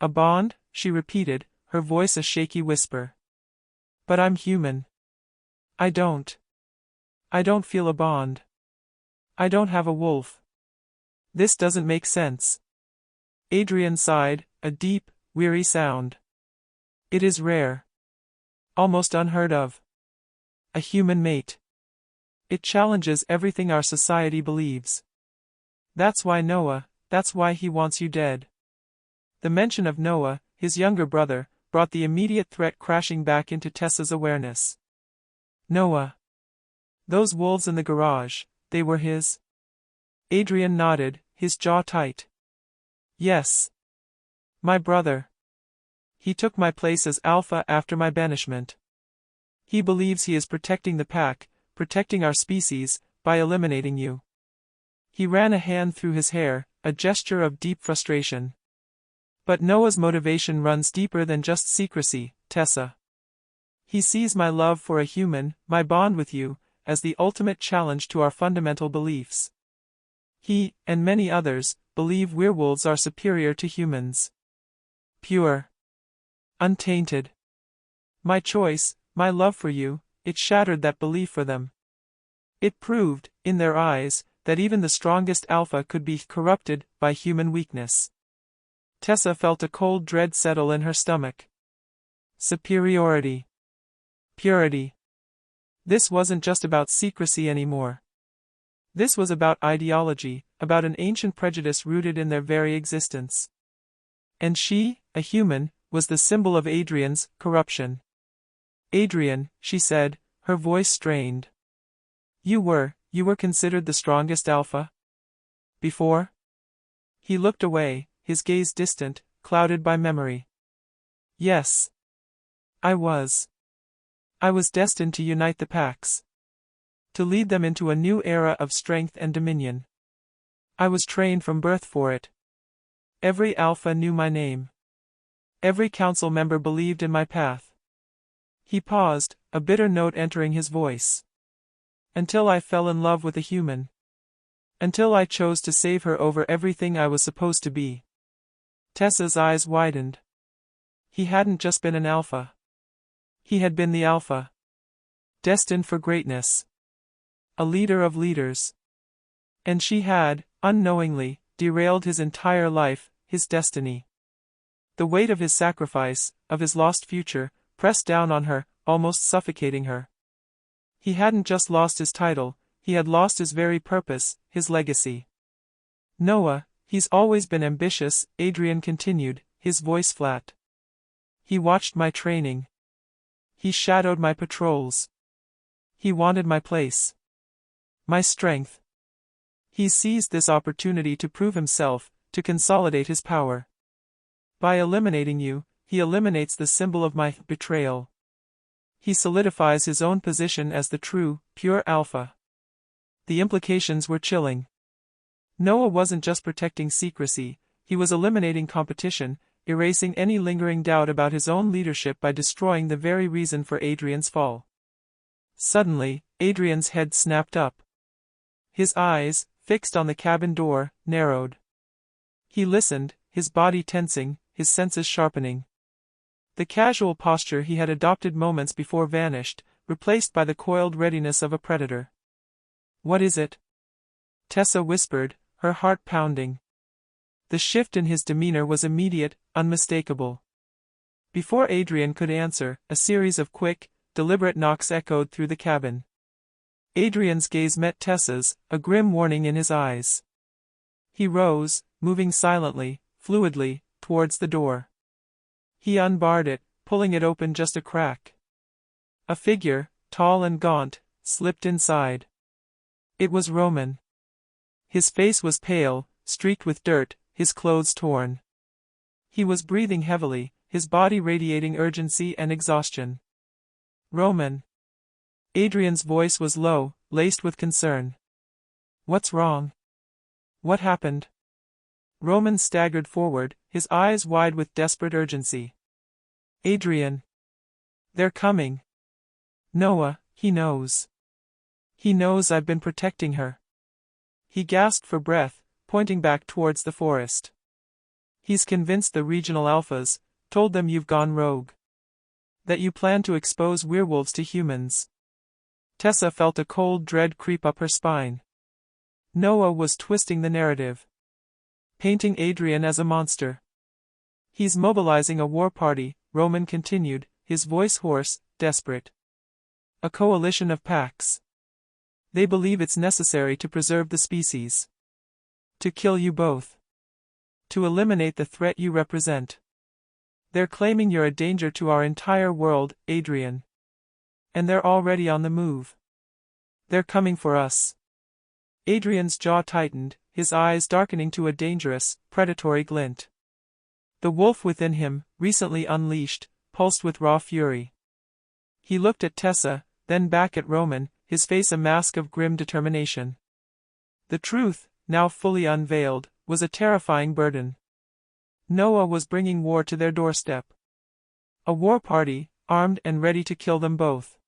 Speaker 1: A bond, she repeated, her voice a shaky whisper. But I'm human. I don't feel a bond. I don't have a wolf. This doesn't make sense. Adrian sighed, a deep, weary sound. It is rare. Almost unheard of. A human mate. It challenges everything our society believes. That's why he wants you dead. The mention of Noah, his younger brother, brought the immediate threat crashing back into Tessa's awareness. Noah. Those wolves in the garage, they were his? Adrian nodded, his jaw tight. Yes. My brother. He took my place as Alpha after my banishment. He believes he is protecting the pack, protecting our species, by eliminating you. He ran a hand through his hair, a gesture of deep frustration. But Noah's motivation runs deeper than just secrecy, Tessa. He sees my love for a human, my bond with you, as the ultimate challenge to our fundamental beliefs. He, and many others, believe werewolves are superior to humans. Pure. Untainted. My choice, my love for you, it shattered that belief for them. It proved, in their eyes, that even the strongest alpha could be corrupted by human weakness. Tessa felt a cold dread settle in her stomach. Superiority. Purity. This wasn't just about secrecy anymore. This was about ideology, about an ancient prejudice rooted in their very existence. And she, a human, was the symbol of Adrian's corruption. Adrian, she said, her voice strained. You were considered the strongest alpha? Before? He looked away, his gaze distant, clouded by memory. Yes. I was. I was destined to unite the packs. To lead them into a new era of strength and dominion. I was trained from birth for it. Every alpha knew my name. Every council member believed in my path. He paused, a bitter note entering his voice. Until I fell in love with a human. Until I chose to save her over everything I was supposed to be. Tessa's eyes widened. He hadn't just been an alpha. He had been the alpha. Destined for greatness. A leader of leaders. And she had, unknowingly, derailed his entire life, his destiny. The weight of his sacrifice, of his lost future, pressed down on her, almost suffocating her. He hadn't just lost his title, he had lost his very purpose, his legacy. Noah, he's always been ambitious, Adrian continued, his voice flat. He watched my training. He shadowed my patrols. He wanted my place. My strength. He seized this opportunity to prove himself, to consolidate his power. By eliminating you, he eliminates the symbol of my betrayal. He solidifies his own position as the true, pure Alpha. The implications were chilling. Noah wasn't just protecting secrecy, he was eliminating competition, erasing any lingering doubt about his own leadership by destroying the very reason for Adrian's fall. Suddenly, Adrian's head snapped up. His eyes, fixed on the cabin door, narrowed. He listened, his body tensing, his senses sharpening. The casual posture he had adopted moments before vanished, replaced by the coiled readiness of a predator. "What is it?" Tessa whispered, her heart pounding. The shift in his demeanor was immediate, unmistakable. Before Adrian could answer, a series of quick, deliberate knocks echoed through the cabin. Adrian's gaze met Tessa's, a grim warning in his eyes. He rose, moving silently, fluidly, towards the door. He unbarred it, pulling it open just a crack. A figure, tall and gaunt, slipped inside. It was Roman. His face was pale, streaked with dirt, his clothes torn. He was breathing heavily, his body radiating urgency and exhaustion. "Roman." Adrian's voice was low, laced with concern. "What's wrong? What happened?" Roman staggered forward, his eyes wide with desperate urgency. "Adrian. They're coming. Noah, he knows. He knows I've been protecting her." He gasped for breath, pointing back towards the forest. "He's convinced the regional alphas, told them you've gone rogue. That you plan to expose werewolves to humans." Tessa felt a cold dread creep up her spine. Noah was twisting the narrative. Painting Adrian as a monster. "He's mobilizing a war party," Roman continued, his voice hoarse, desperate. "A coalition of packs. They believe it's necessary to preserve the species. To kill you both. To eliminate the threat you represent. They're claiming you're a danger to our entire world, Adrian. And they're already on the move. They're coming for us." Adrian's jaw tightened, his eyes darkening to a dangerous, predatory glint. The wolf within him, recently unleashed, pulsed with raw fury. He looked at Tessa, then back at Roman, his face a mask of grim determination. The truth, now fully unveiled, was a terrifying burden. Noah was bringing war to their doorstep. A war party, armed and ready to kill them both.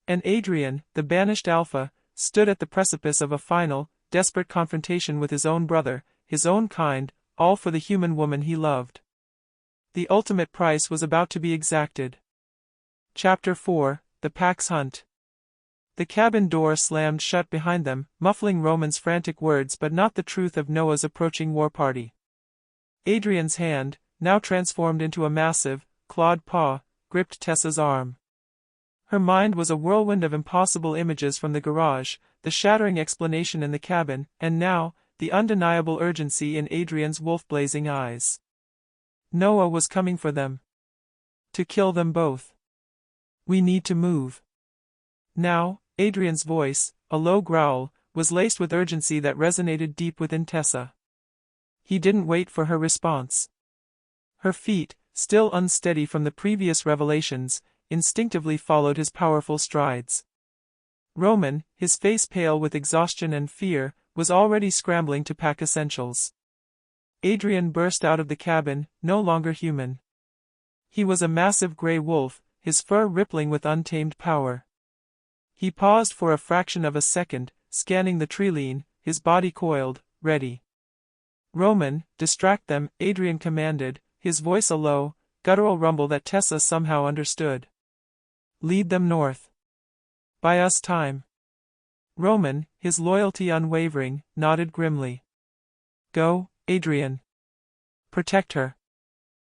Speaker 1: And Adrian, the banished Alpha, stood at the precipice of a final, desperate confrontation with his own brother, his own kind, all for the human woman he loved. The ultimate price was about to be exacted. Chapter 4, The Pack's Hunt. The cabin door slammed shut behind them, muffling Roman's frantic words but not the truth of Noah's approaching war party. Adrian's hand, now transformed into a massive, clawed paw, gripped Tessa's arm. Her mind was a whirlwind of impossible images from the garage, the shattering explanation in the cabin, and now, the undeniable urgency in Adrian's wolf-blazing eyes. Noah was coming for them. To kill them both. "We need to move." Now, Adrian's voice, a low growl, was laced with urgency that resonated deep within Tessa. He didn't wait for her response. Her feet, still unsteady from the previous revelations, instinctively followed his powerful strides. Roman, his face pale with exhaustion and fear, was already scrambling to pack essentials. Adrian burst out of the cabin, no longer human. He was a massive gray wolf, his fur rippling with untamed power. He paused for a fraction of a second, scanning the tree-line, his body coiled, ready. "Roman, distract them," Adrian commanded, his voice a low, guttural rumble that Tessa somehow understood. "Lead them north. Buy us time." Roman, his loyalty unwavering, nodded grimly. "Go, Adrian. Protect her."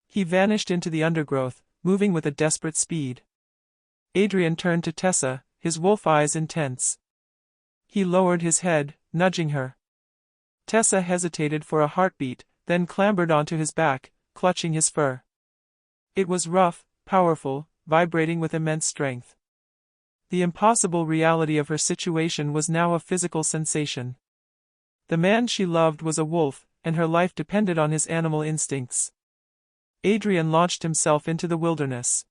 Speaker 1: He vanished into the undergrowth, moving with a desperate speed. Adrian turned to Tessa, his wolf eyes intense. He lowered his head, nudging her. Tessa hesitated for a heartbeat, then clambered onto his back, clutching his fur. It was rough, powerful, vibrating with immense strength. The impossible reality of her situation was now a physical sensation. The man she loved was a wolf, and her life depended on his animal instincts. Adrian launched himself into the wilderness.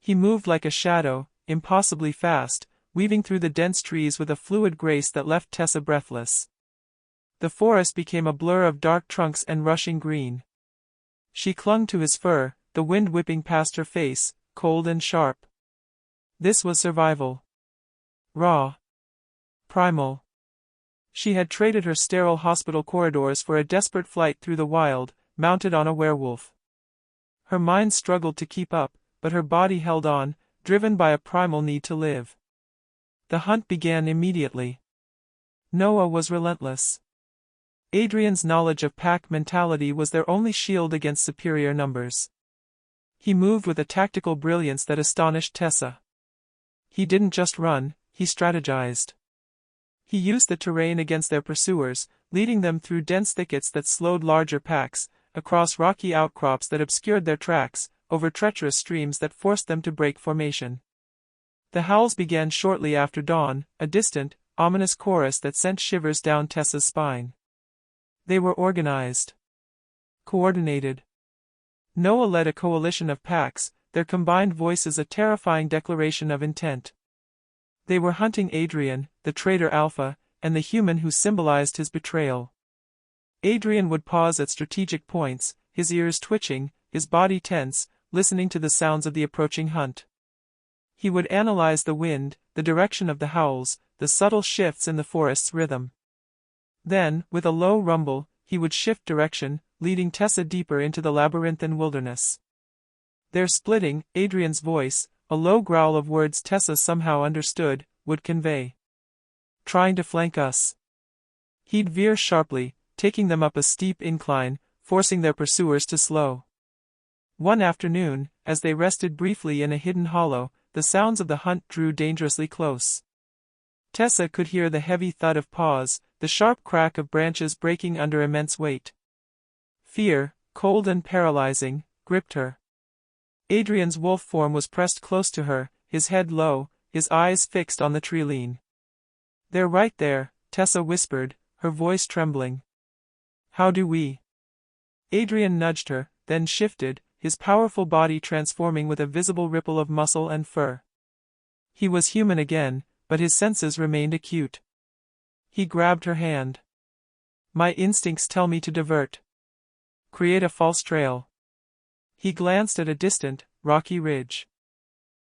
Speaker 1: He moved like a shadow, impossibly fast, weaving through the dense trees with a fluid grace that left Tessa breathless. The forest became a blur of dark trunks and rushing green. She clung to his fur, the wind whipping past her face, cold and sharp. This was survival. Raw. Primal. She had traded her sterile hospital corridors for a desperate flight through the wild, mounted on a werewolf. Her mind struggled to keep up, but her body held on, driven by a primal need to live. The hunt began immediately. Noah was relentless. Adrian's knowledge of pack mentality was their only shield against superior numbers. He moved with a tactical brilliance that astonished Tessa. He didn't just run, he strategized. He used the terrain against their pursuers, leading them through dense thickets that slowed larger packs, across rocky outcrops that obscured their tracks, over treacherous streams that forced them to break formation. The howls began shortly after dawn, a distant, ominous chorus that sent shivers down Tessa's spine. They were organized. Coordinated. Noah led a coalition of packs, their combined voices a terrifying declaration of intent. They were hunting Adrian, the traitor Alpha, and the human who symbolized his betrayal. Adrian would pause at strategic points, his ears twitching, his body tense, listening to the sounds of the approaching hunt. He would analyze the wind, the direction of the howls, the subtle shifts in the forest's rhythm. Then, with a low rumble, he would shift direction, leading Tessa deeper into the labyrinthine wilderness. Their splitting, Adrian's voice, a low growl of words Tessa somehow understood, would convey. Trying to flank us. He'd veer sharply, taking them up a steep incline, forcing their pursuers to slow. One afternoon, as they rested briefly in a hidden hollow, the sounds of the hunt drew dangerously close. Tessa could hear the heavy thud of paws, the sharp crack of branches breaking under immense weight. Fear, cold and paralyzing, gripped her. Adrian's wolf form was pressed close to her, his head low, his eyes fixed on the treeline. "They're right there," Tessa whispered, her voice trembling. "How do we?" Adrian nudged her, then shifted, his powerful body transforming with a visible ripple of muscle and fur. He was human again, but his senses remained acute. He grabbed her hand. "My instincts tell me to divert. Create a false trail." He glanced at a distant, rocky ridge.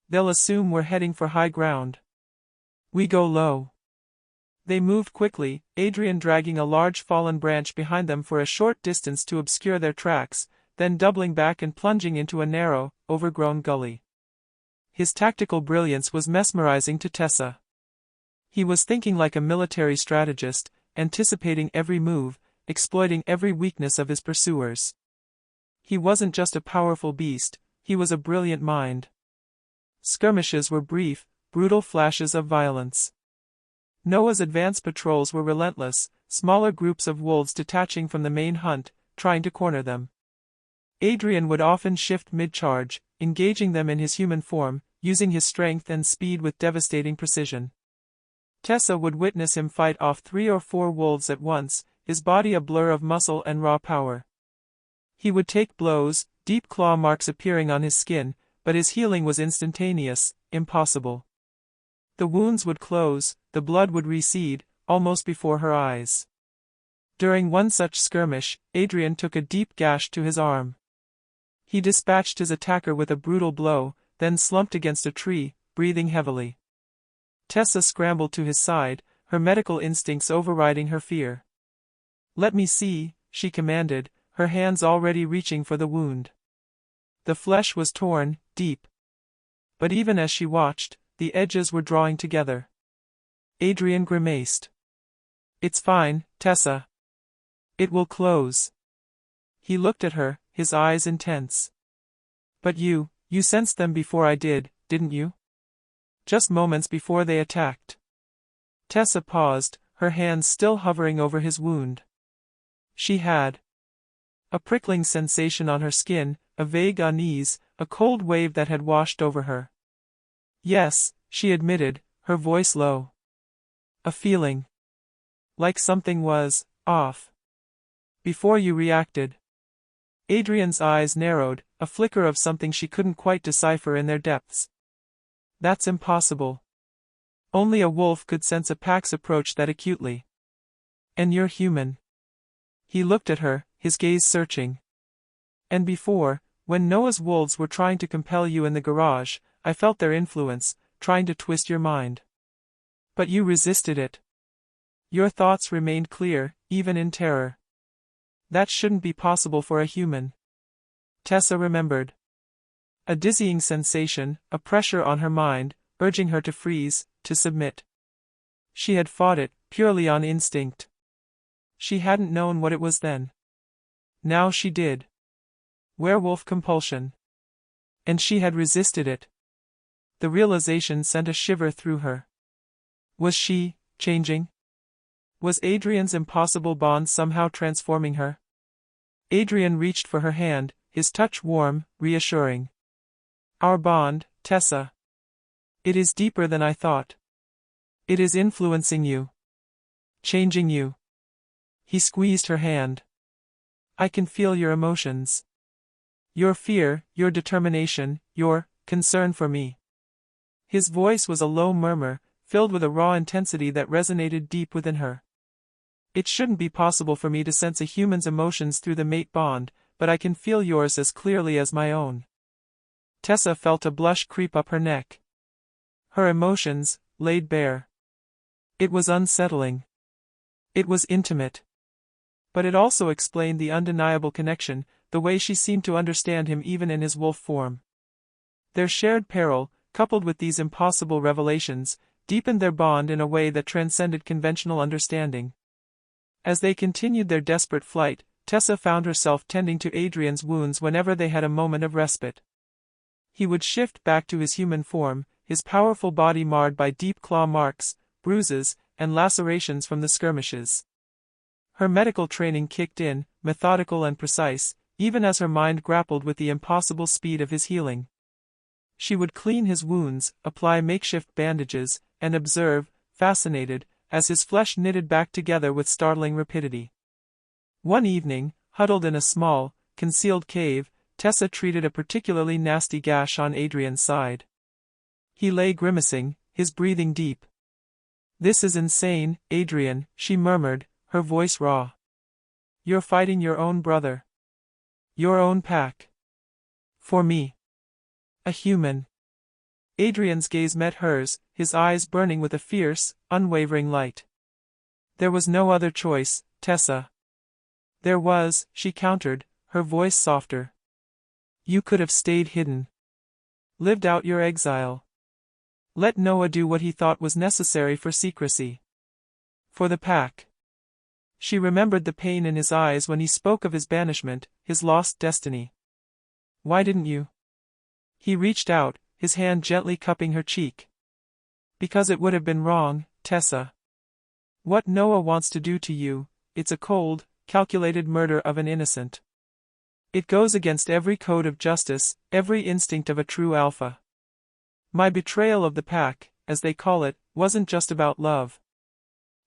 Speaker 1: "They'll assume we're heading for high ground. We go low." They moved quickly, Adrian dragging a large fallen branch behind them for a short distance to obscure their tracks, then doubling back and plunging into a narrow, overgrown gully. His tactical brilliance was mesmerizing to Tessa. He was thinking like a military strategist, anticipating every move, exploiting every weakness of his pursuers. He wasn't just a powerful beast, he was a brilliant mind. Skirmishes were brief, brutal flashes of violence. Noah's advance patrols were relentless, smaller groups of wolves detaching from the main hunt, trying to corner them. Adrian would often shift mid-charge, engaging them in his human form, using his strength and speed with devastating precision. Tessa would witness him fight off 3 or 4 wolves at once, his body a blur of muscle and raw power. He would take blows, deep claw marks appearing on his skin, but his healing was instantaneous, impossible. The wounds would close, the blood would recede, almost before her eyes. During one such skirmish, Adrian took a deep gash to his arm. He dispatched his attacker with a brutal blow, then slumped against a tree, breathing heavily. Tessa scrambled to his side, her medical instincts overriding her fear. "Let me see," she commanded, her hands already reaching for the wound. The flesh was torn, deep. But even as she watched, the edges were drawing together. Adrian grimaced. "It's fine, Tessa. It will close." He looked at her, his eyes intense. "But you sensed them before I did, didn't you? Just moments before they attacked." Tessa paused, her hands still hovering over his wound. She had. A prickling sensation on her skin, a vague unease, a cold wave that had washed over her. "Yes," she admitted, her voice low. "A feeling. Like something was off. Before you reacted." Adrian's eyes narrowed, a flicker of something she couldn't quite decipher in their depths. That's impossible. Only a wolf could sense a pack's approach that acutely. And you're human. He looked at her, his gaze searching. And before, when Noah's wolves were trying to compel you in the garage, I felt their influence, trying to twist your mind. But you resisted it. Your thoughts remained clear, even in terror. That shouldn't be possible for a human. Tessa remembered. A dizzying sensation, a pressure on her mind, urging her to freeze, to submit. She had fought it, purely on instinct. She hadn't known what it was then. Now she did. Werewolf compulsion. And she had resisted it. The realization sent a shiver through her. Was she changing? Was Adrian's impossible bond somehow transforming her? Adrian reached for her hand, his touch warm, reassuring. Our bond, Tessa. It is deeper than I thought. It is influencing you. Changing you. He squeezed her hand. I can feel your emotions. Your fear, your determination, your concern for me. His voice was a low murmur, filled with a raw intensity that resonated deep within her. It shouldn't be possible for me to sense a human's emotions through the mate bond, but I can feel yours as clearly as my own. Tessa felt a blush creep up her neck. Her emotions, laid bare. It was unsettling. It was intimate. But it also explained the undeniable connection, the way she seemed to understand him even in his wolf form. Their shared peril, coupled with these impossible revelations, deepened their bond in a way that transcended conventional understanding. As they continued their desperate flight, Tessa found herself tending to Adrian's wounds whenever they had a moment of respite. He would shift back to his human form, his powerful body marred by deep claw marks, bruises, and lacerations from the skirmishes. Her medical training kicked in, methodical and precise, even as her mind grappled with the impossible speed of his healing. She would clean his wounds, apply makeshift bandages, and observe, fascinated, as his flesh knitted back together with startling rapidity. One evening, huddled in a small, concealed cave, Tessa treated a particularly nasty gash on Adrian's side. He lay grimacing, his breathing deep. This is insane, Adrian, she murmured, her voice raw. You're fighting your own brother. Your own pack. For me. A human. Adrian's gaze met hers, his eyes burning with a fierce, unwavering light. There was no other choice, Tessa. There was, she countered, her voice softer. You could have stayed hidden. Lived out your exile. Let Noah do what he thought was necessary for secrecy. For the pack. She remembered the pain in his eyes when he spoke of his banishment, his lost destiny. Why didn't you? He reached out, his hand gently cupping her cheek. Because it would have been wrong, Tessa. What Noah wants to do to you, it's a cold, calculated murder of an innocent. It goes against every code of justice, every instinct of a true alpha. My betrayal of the pack, as they call it, wasn't just about love.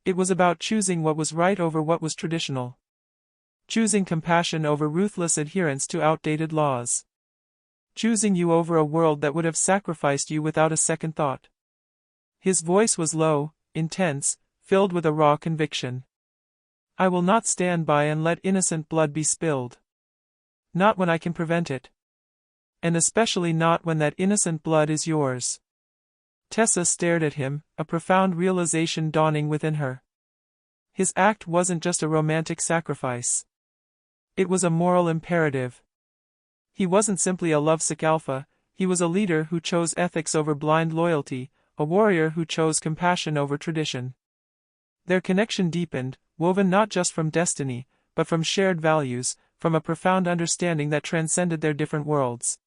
Speaker 1: It was about choosing what was right over what was traditional. Choosing compassion over ruthless adherence to outdated laws. Choosing you over a world that would have sacrificed you without a second thought. His voice was low, intense, filled with a raw conviction. I will not stand by and let innocent blood be spilled. Not when I can prevent it. And especially not when that innocent blood is yours. Tessa stared at him, a profound realization dawning within her. His act wasn't just a romantic sacrifice. It was a moral imperative. He wasn't simply a lovesick alpha, he was a leader who chose ethics over blind loyalty, a warrior who chose compassion over tradition. Their connection deepened, woven not just from destiny, but from shared values, from a profound understanding that transcended their different worlds.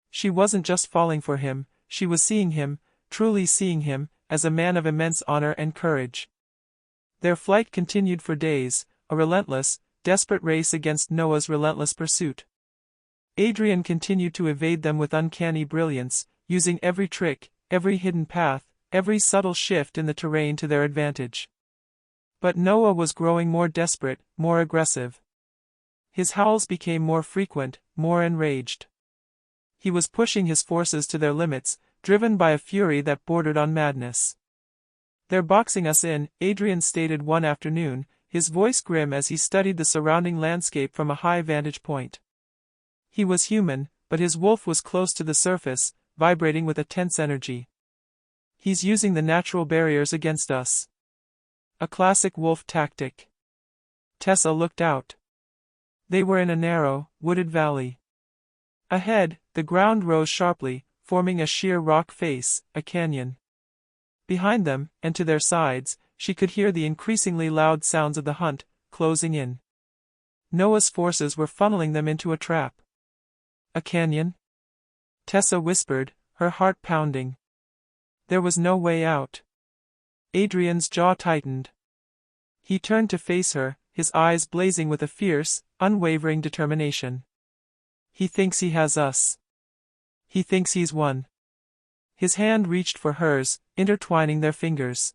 Speaker 1: She wasn't just falling for him, she was seeing him, truly seeing him, as a man of immense honor and courage. Their flight continued for days, a relentless, desperate race against Noah's relentless pursuit. Adrian continued to evade them with uncanny brilliance, using every trick, every hidden path, every subtle shift in the terrain to their advantage. But Noah was growing more desperate, more aggressive. His howls became more frequent, more enraged. He was pushing his forces to their limits, driven by a fury that bordered on madness. "They're boxing us in," Adrian stated one afternoon, his voice grim as he studied the surrounding landscape from a high vantage point. He was human, but his wolf was close to the surface, vibrating with a tense energy. "He's using the natural barriers against us. A classic wolf tactic." Tessa looked out. They were in a narrow, wooded valley. Ahead, the ground rose sharply, forming a sheer rock face, a canyon. Behind them, and to their sides, she could hear the increasingly loud sounds of the hunt, closing in. Noah's forces were funneling them into a trap. "A canyon?" Tessa whispered, her heart pounding. There was no way out. Adrian's jaw tightened. He turned to face her, his eyes blazing with a fierce, unwavering determination. "He thinks he has us. He thinks he's won." His hand reached for hers, intertwining their fingers.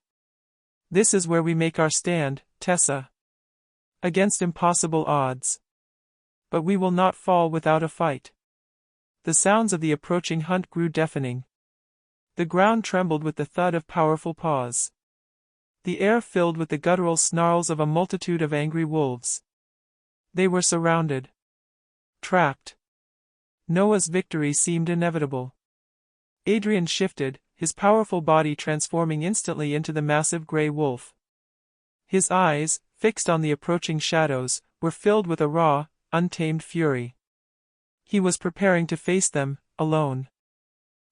Speaker 1: "This is where we make our stand, Tessa. Against impossible odds. But we will not fall without a fight." The sounds of the approaching hunt grew deafening. The ground trembled with the thud of powerful paws. The air filled with the guttural snarls of a multitude of angry wolves. They were surrounded. Trapped. Noah's victory seemed inevitable. Adrian shifted, his powerful body transforming instantly into the massive grey wolf. His eyes, fixed on the approaching shadows, were filled with a raw, untamed fury. He was preparing to face them, alone.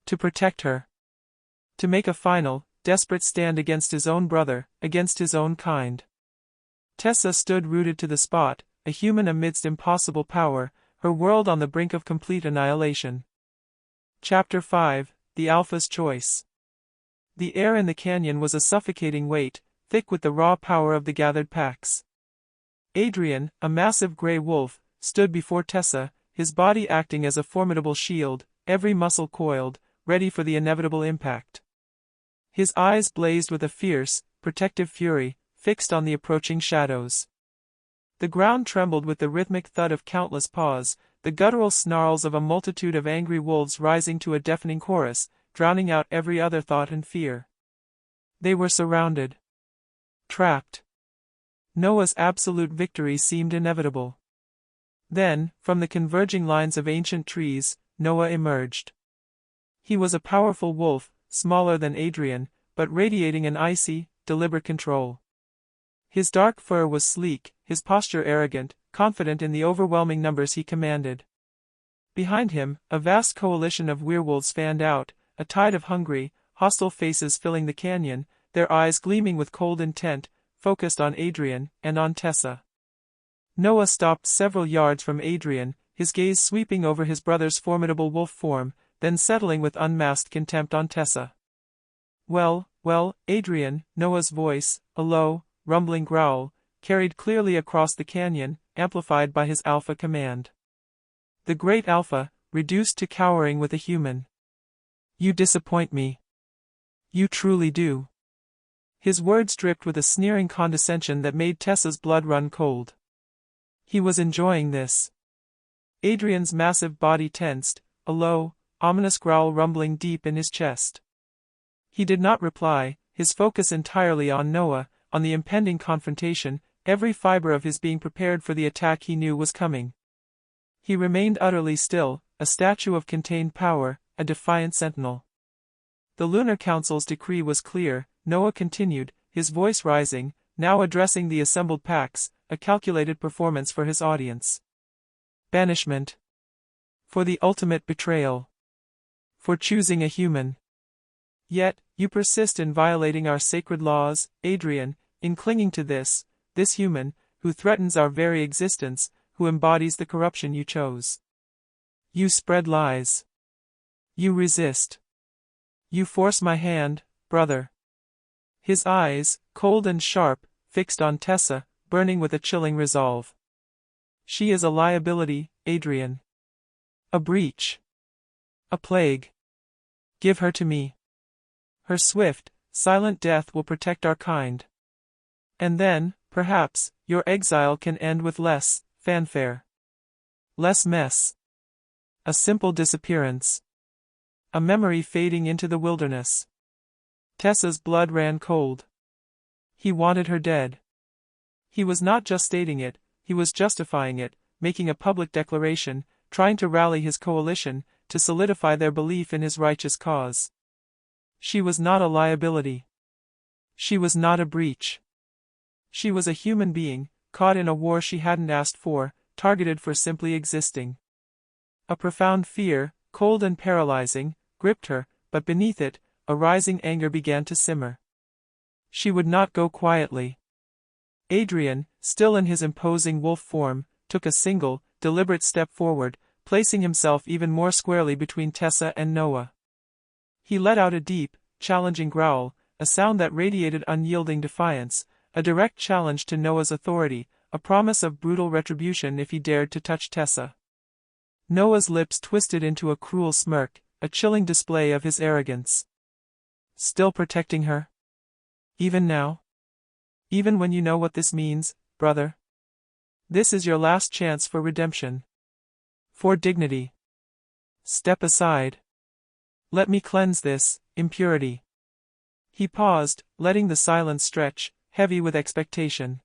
Speaker 1: To protect her. To make a final, desperate stand against his own brother, against his own kind. Tessa stood rooted to the spot, a human amidst impossible power, her world on the brink of complete annihilation. Chapter 5, The Alpha's Choice. The air in the canyon was a suffocating weight, thick with the raw power of the gathered packs. Adrian, a massive grey wolf, stood before Tessa, his body acting as a formidable shield, every muscle coiled, ready for the inevitable impact. His eyes blazed with a fierce, protective fury, fixed on the approaching shadows. The ground trembled with the rhythmic thud of countless paws, the guttural snarls of a multitude of angry wolves rising to a deafening chorus, drowning out every other thought and fear. They were surrounded. Trapped. Noah's absolute victory seemed inevitable. Then, from the converging lines of ancient trees, Noah emerged. He was a powerful wolf, smaller than Adrian, but radiating an icy, deliberate control. His dark fur was sleek, his posture arrogant, confident in the overwhelming numbers he commanded. Behind him, a vast coalition of werewolves fanned out, a tide of hungry, hostile faces filling the canyon, their eyes gleaming with cold intent, focused on Adrian, and on Tessa. Noah stopped several yards from Adrian, his gaze sweeping over his brother's formidable wolf form, then settling with unmasked contempt on Tessa. Well, Adrian," Noah's voice, a low, rumbling growl, carried clearly across the canyon, amplified by his alpha command. The great alpha, reduced to cowering with a human. "You disappoint me. You truly do." His words dripped with a sneering condescension that made Tessa's blood run cold. He was enjoying this. Adrian's massive body tensed, a low, ominous growl rumbling deep in his chest. He did not reply, his focus entirely on Noah, on the impending confrontation, every fiber of his being prepared for the attack he knew was coming. He remained utterly still, a statue of contained power, a defiant sentinel. The Lunar Council's decree was clear, Noah continued, his voice rising, now addressing the assembled packs, a calculated performance for his audience. Banishment. For the ultimate betrayal. For choosing a human. Yet, you persist in violating our sacred laws, Adrian, in clinging to this human, who threatens our very existence, who embodies the corruption you chose. You spread lies. You resist. You force my hand, brother. His eyes, cold and sharp, fixed on Tessa, burning with a chilling resolve. She is a liability, Adrian. A breach. A plague. Give her to me. Her swift, silent death will protect our kind. And then, perhaps, your exile can end with less fanfare. Less mess. A simple disappearance. A memory fading into the wilderness. Tessa's blood ran cold. He wanted her dead. He was not just stating it, he was justifying it, making a public declaration, trying to rally his coalition, to solidify their belief in his righteous cause. She was not a liability. She was not a breach. She was a human being, caught in a war she hadn't asked for, targeted for simply existing. A profound fear, cold and paralyzing, gripped her, but beneath it, a rising anger began to simmer. She would not go quietly. Adrian, still in his imposing wolf form, took a single, deliberate step forward, placing himself even more squarely between Tessa and Noah. He let out a deep, challenging growl, a sound that radiated unyielding defiance, a direct challenge to Noah's authority, a promise of brutal retribution if he dared to touch Tessa. Noah's lips twisted into a cruel smirk, a chilling display of his arrogance. Still protecting her? Even now? Even when you know what this means, brother? This is your last chance for redemption. For dignity. Step aside. Let me cleanse this impurity. He paused, letting the silence stretch, heavy with expectation.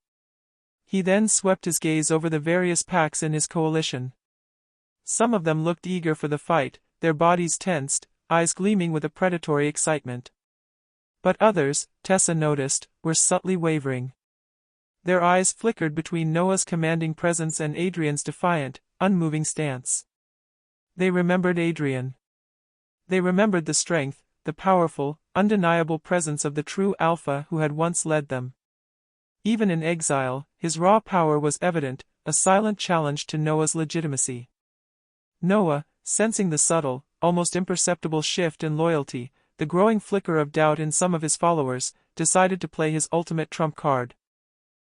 Speaker 1: He then swept his gaze over the various packs in his coalition. Some of them looked eager for the fight, their bodies tensed, eyes gleaming with a predatory excitement. But others, Tessa noticed, were subtly wavering. Their eyes flickered between Noah's commanding presence and Adrian's defiant, unmoving stance. They remembered Adrian. They remembered the strength, the powerful, undeniable presence of the true Alpha who had once led them. Even in exile, his raw power was evident, a silent challenge to Noah's legitimacy. Noah, sensing the subtle, almost imperceptible shift in loyalty, the growing flicker of doubt in some of his followers, decided to play his ultimate trump card.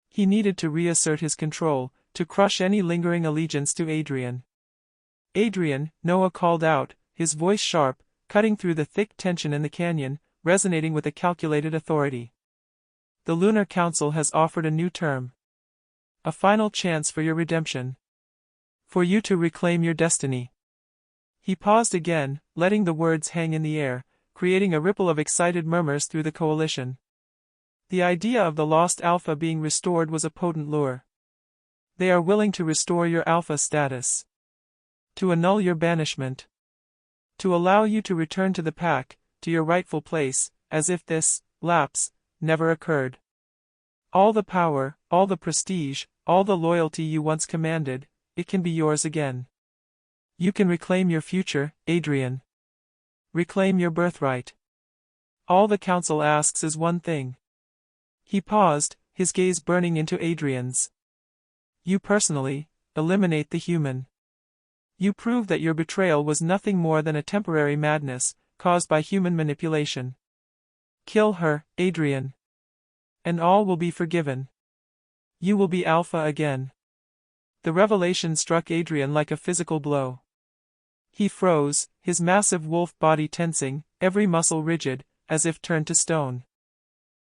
Speaker 1: He needed to reassert his control, to crush any lingering allegiance to Adrian. Adrian, Noah called out, his voice sharp, cutting through the thick tension in the canyon, resonating with a calculated authority. The Lunar Council has offered a new term. A final chance for your redemption. For you to reclaim your destiny. He paused again, letting the words hang in the air, creating a ripple of excited murmurs through the coalition. The idea of the lost Alpha being restored was a potent lure. They are willing to restore your Alpha status. To annul your banishment. To allow you to return to the pack, to your rightful place, as if this lapse never occurred. All the power, all the prestige, all the loyalty you once commanded, it can be yours again. You can reclaim your future, Adrian. Reclaim your birthright. All the council asks is one thing. He paused, his gaze burning into Adrian's. You personally, eliminate the human. You prove that your betrayal was nothing more than a temporary madness, caused by human manipulation. Kill her, Adrian. And all will be forgiven. You will be Alpha again. The revelation struck Adrian like a physical blow. He froze, his massive wolf body tensing, every muscle rigid, as if turned to stone.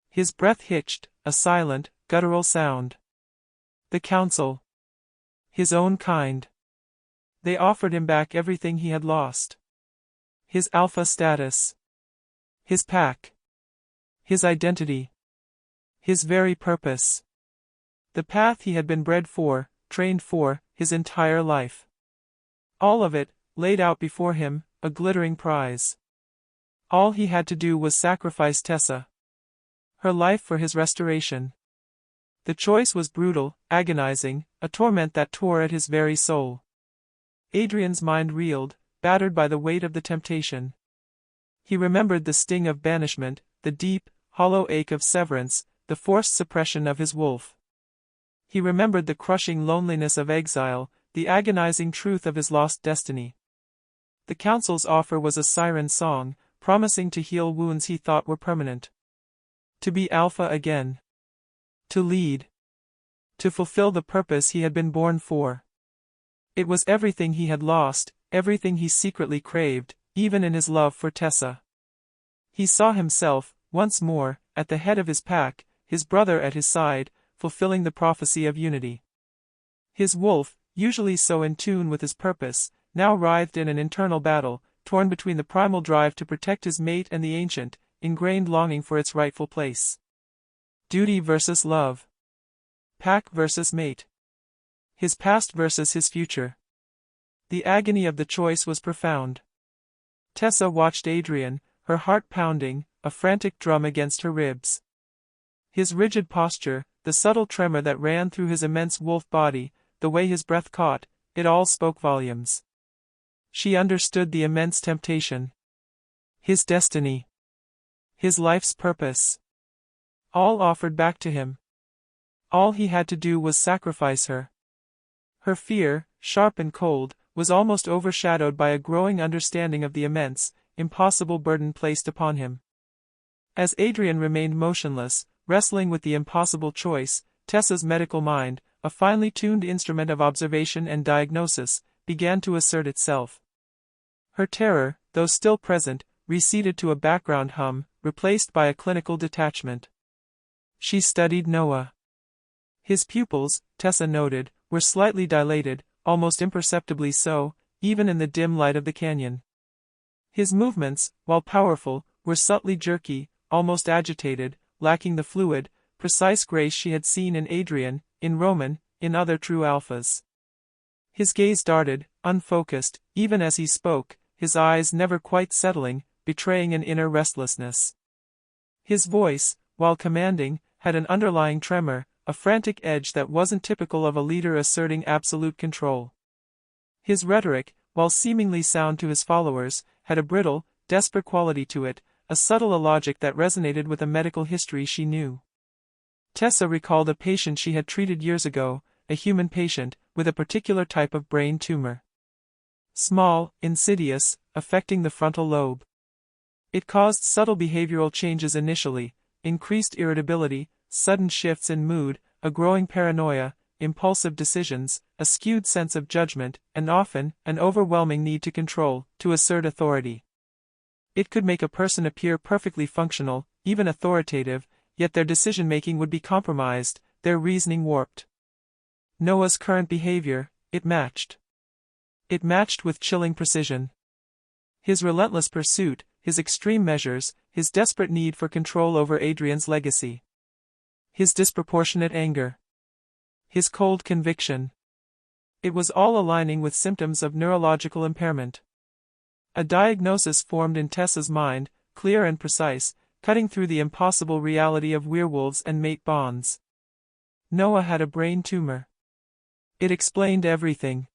Speaker 1: His breath hitched, a silent, guttural sound. The council. His own kind. They offered him back everything he had lost. His Alpha status. His pack. His identity. His very purpose. The path he had been bred for, trained for, his entire life. All of it, laid out before him, a glittering prize. All he had to do was sacrifice Tessa. Her life for his restoration. The choice was brutal, agonizing, a torment that tore at his very soul. Adrian's mind reeled, battered by the weight of the temptation. He remembered the sting of banishment, the deep, hollow ache of severance, the forced suppression of his wolf. He remembered the crushing loneliness of exile, the agonizing truth of his lost destiny. The council's offer was a siren song, promising to heal wounds he thought were permanent. To be Alpha again. To lead. To fulfill the purpose he had been born for. It was everything he had lost, everything he secretly craved, even in his love for Tessa. He saw himself, once more, at the head of his pack, his brother at his side, fulfilling the prophecy of unity. His wolf, usually so in tune with his purpose, now writhed in an internal battle, torn between the primal drive to protect his mate and the ancient, ingrained longing for its rightful place. Duty versus love. Pack versus mate. His past versus his future. The agony of the choice was profound. Tessa watched Adrian, her heart pounding, a frantic drum against her ribs. His rigid posture, the subtle tremor that ran through his immense wolf body, the way his breath caught, it all spoke volumes. She understood the immense temptation. His destiny. His life's purpose. All offered back to him. All he had to do was sacrifice her. Her fear, sharp and cold, was almost overshadowed by a growing understanding of the immense, impossible burden placed upon him. As Adrian remained motionless, wrestling with the impossible choice, Tessa's medical mind, a finely tuned instrument of observation and diagnosis, began to assert itself. Her terror, though still present, receded to a background hum, replaced by a clinical detachment. She studied Noah. His pupils, Tessa noted, were slightly dilated, almost imperceptibly so, even in the dim light of the canyon. His movements, while powerful, were subtly jerky, almost agitated, lacking the fluid, precise grace she had seen in Adrian, in Roman, in other true alphas. His gaze darted, unfocused, even as he spoke, his eyes never quite settling, betraying an inner restlessness. His voice, while commanding, had an underlying tremor, a frantic edge that wasn't typical of a leader asserting absolute control. His rhetoric, while seemingly sound to his followers, had a brittle, desperate quality to it, a subtle illogic that resonated with a medical history she knew. Tessa recalled a patient she had treated years ago, a human patient, with a particular type of brain tumor. Small, insidious, affecting the frontal lobe. It caused subtle behavioral changes initially, increased irritability, sudden shifts in mood, a growing paranoia, impulsive decisions, a skewed sense of judgment, and often, an overwhelming need to control, to assert authority. It could make a person appear perfectly functional, even authoritative, yet their decision-making would be compromised, their reasoning warped. Noah's current behavior, it matched. It matched with chilling precision. His relentless pursuit, his extreme measures, his desperate need for control over Adrian's legacy. His disproportionate anger. His cold conviction. It was all aligning with symptoms of neurological impairment. A diagnosis formed in Tessa's mind, clear and precise, cutting through the impossible reality of werewolves and mate bonds. Noah had a brain tumor. It explained everything.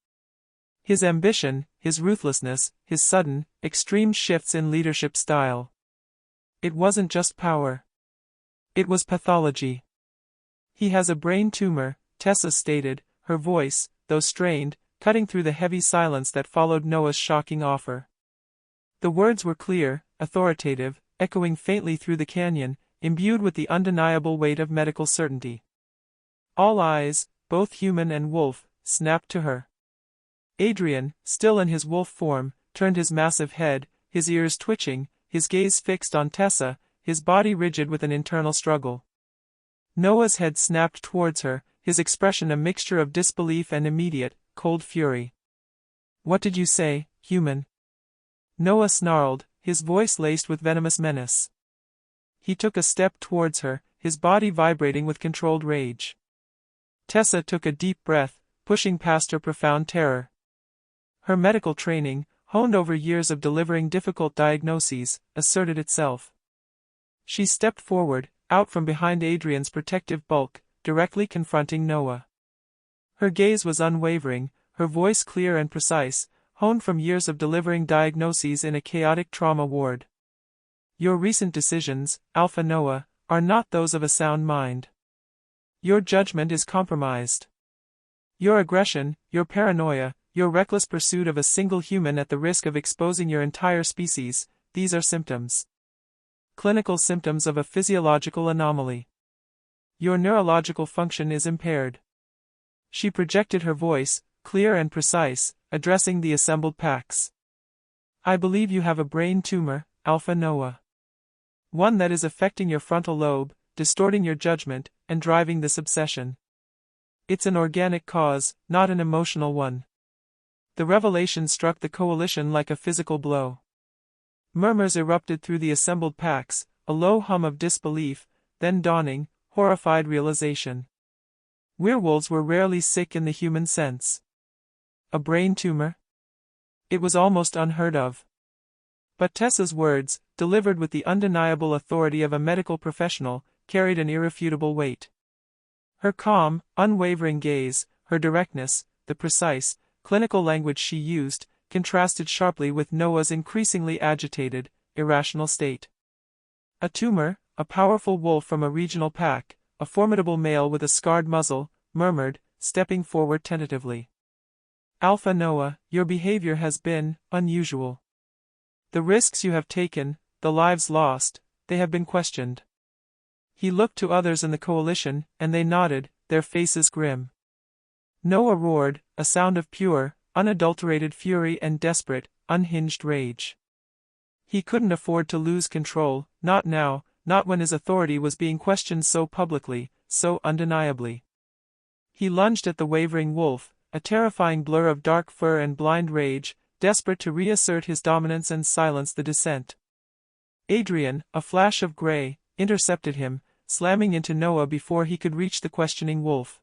Speaker 1: His ambition, his ruthlessness, his sudden, extreme shifts in leadership style. It wasn't just power. It was pathology. He has a brain tumor, Tessa stated, her voice, though strained, cutting through the heavy silence that followed Noah's shocking offer. The words were clear, authoritative, echoing faintly through the canyon, imbued with the undeniable weight of medical certainty. All eyes, both human and wolf, snapped to her. Adrian, still in his wolf form, turned his massive head, his ears twitching, his gaze fixed on Tessa, his body rigid with an internal struggle. Noah's head snapped towards her, his expression a mixture of disbelief and immediate, cold fury. "What did you say, human?" Noah snarled, his voice laced with venomous menace. He took a step towards her, his body vibrating with controlled rage. Tessa took a deep breath, pushing past her profound terror. Her medical training, honed over years of delivering difficult diagnoses, asserted itself. She stepped forward, out from behind Adrian's protective bulk, directly confronting Noah. Her gaze was unwavering, her voice clear and precise, honed from years of delivering diagnoses in a chaotic trauma ward. "Your recent decisions, Alpha Noah, are not those of a sound mind. Your judgment is compromised. Your aggression, your paranoia, your reckless pursuit of a single human at the risk of exposing your entire species, these are symptoms. Clinical symptoms of a physiological anomaly. Your neurological function is impaired." She projected her voice, clear and precise, addressing the assembled packs. "I believe you have a brain tumor, Alpha Noah. One that is affecting your frontal lobe, distorting your judgment, and driving this obsession. It's an organic cause, not an emotional one. The revelation struck the coalition like a physical blow. Murmurs erupted through the assembled packs, a low hum of disbelief, then dawning, horrified realization. Werewolves were rarely sick in the human sense. A brain tumor? It was almost unheard of. But Tessa's words, delivered with the undeniable authority of a medical professional, carried an irrefutable weight. Her calm, unwavering gaze, her directness, the precise, clinical language she used, contrasted sharply with Noah's increasingly agitated, irrational state. A tumor, a powerful wolf from a regional pack, a formidable male with a scarred muzzle, murmured, stepping forward tentatively. Alpha Noah, your behavior has been unusual. The risks you have taken, the lives lost, they have been questioned. He looked to others in the coalition, and they nodded, their faces grim. Noah roared, a sound of pure, unadulterated fury and desperate, unhinged rage. He couldn't afford to lose control, not now, not when his authority was being questioned so publicly, so undeniably. He lunged at the wavering wolf, a terrifying blur of dark fur and blind rage, desperate to reassert his dominance and silence the dissent. Adrian, a flash of gray, intercepted him, slamming into Noah before he could reach the questioning wolf.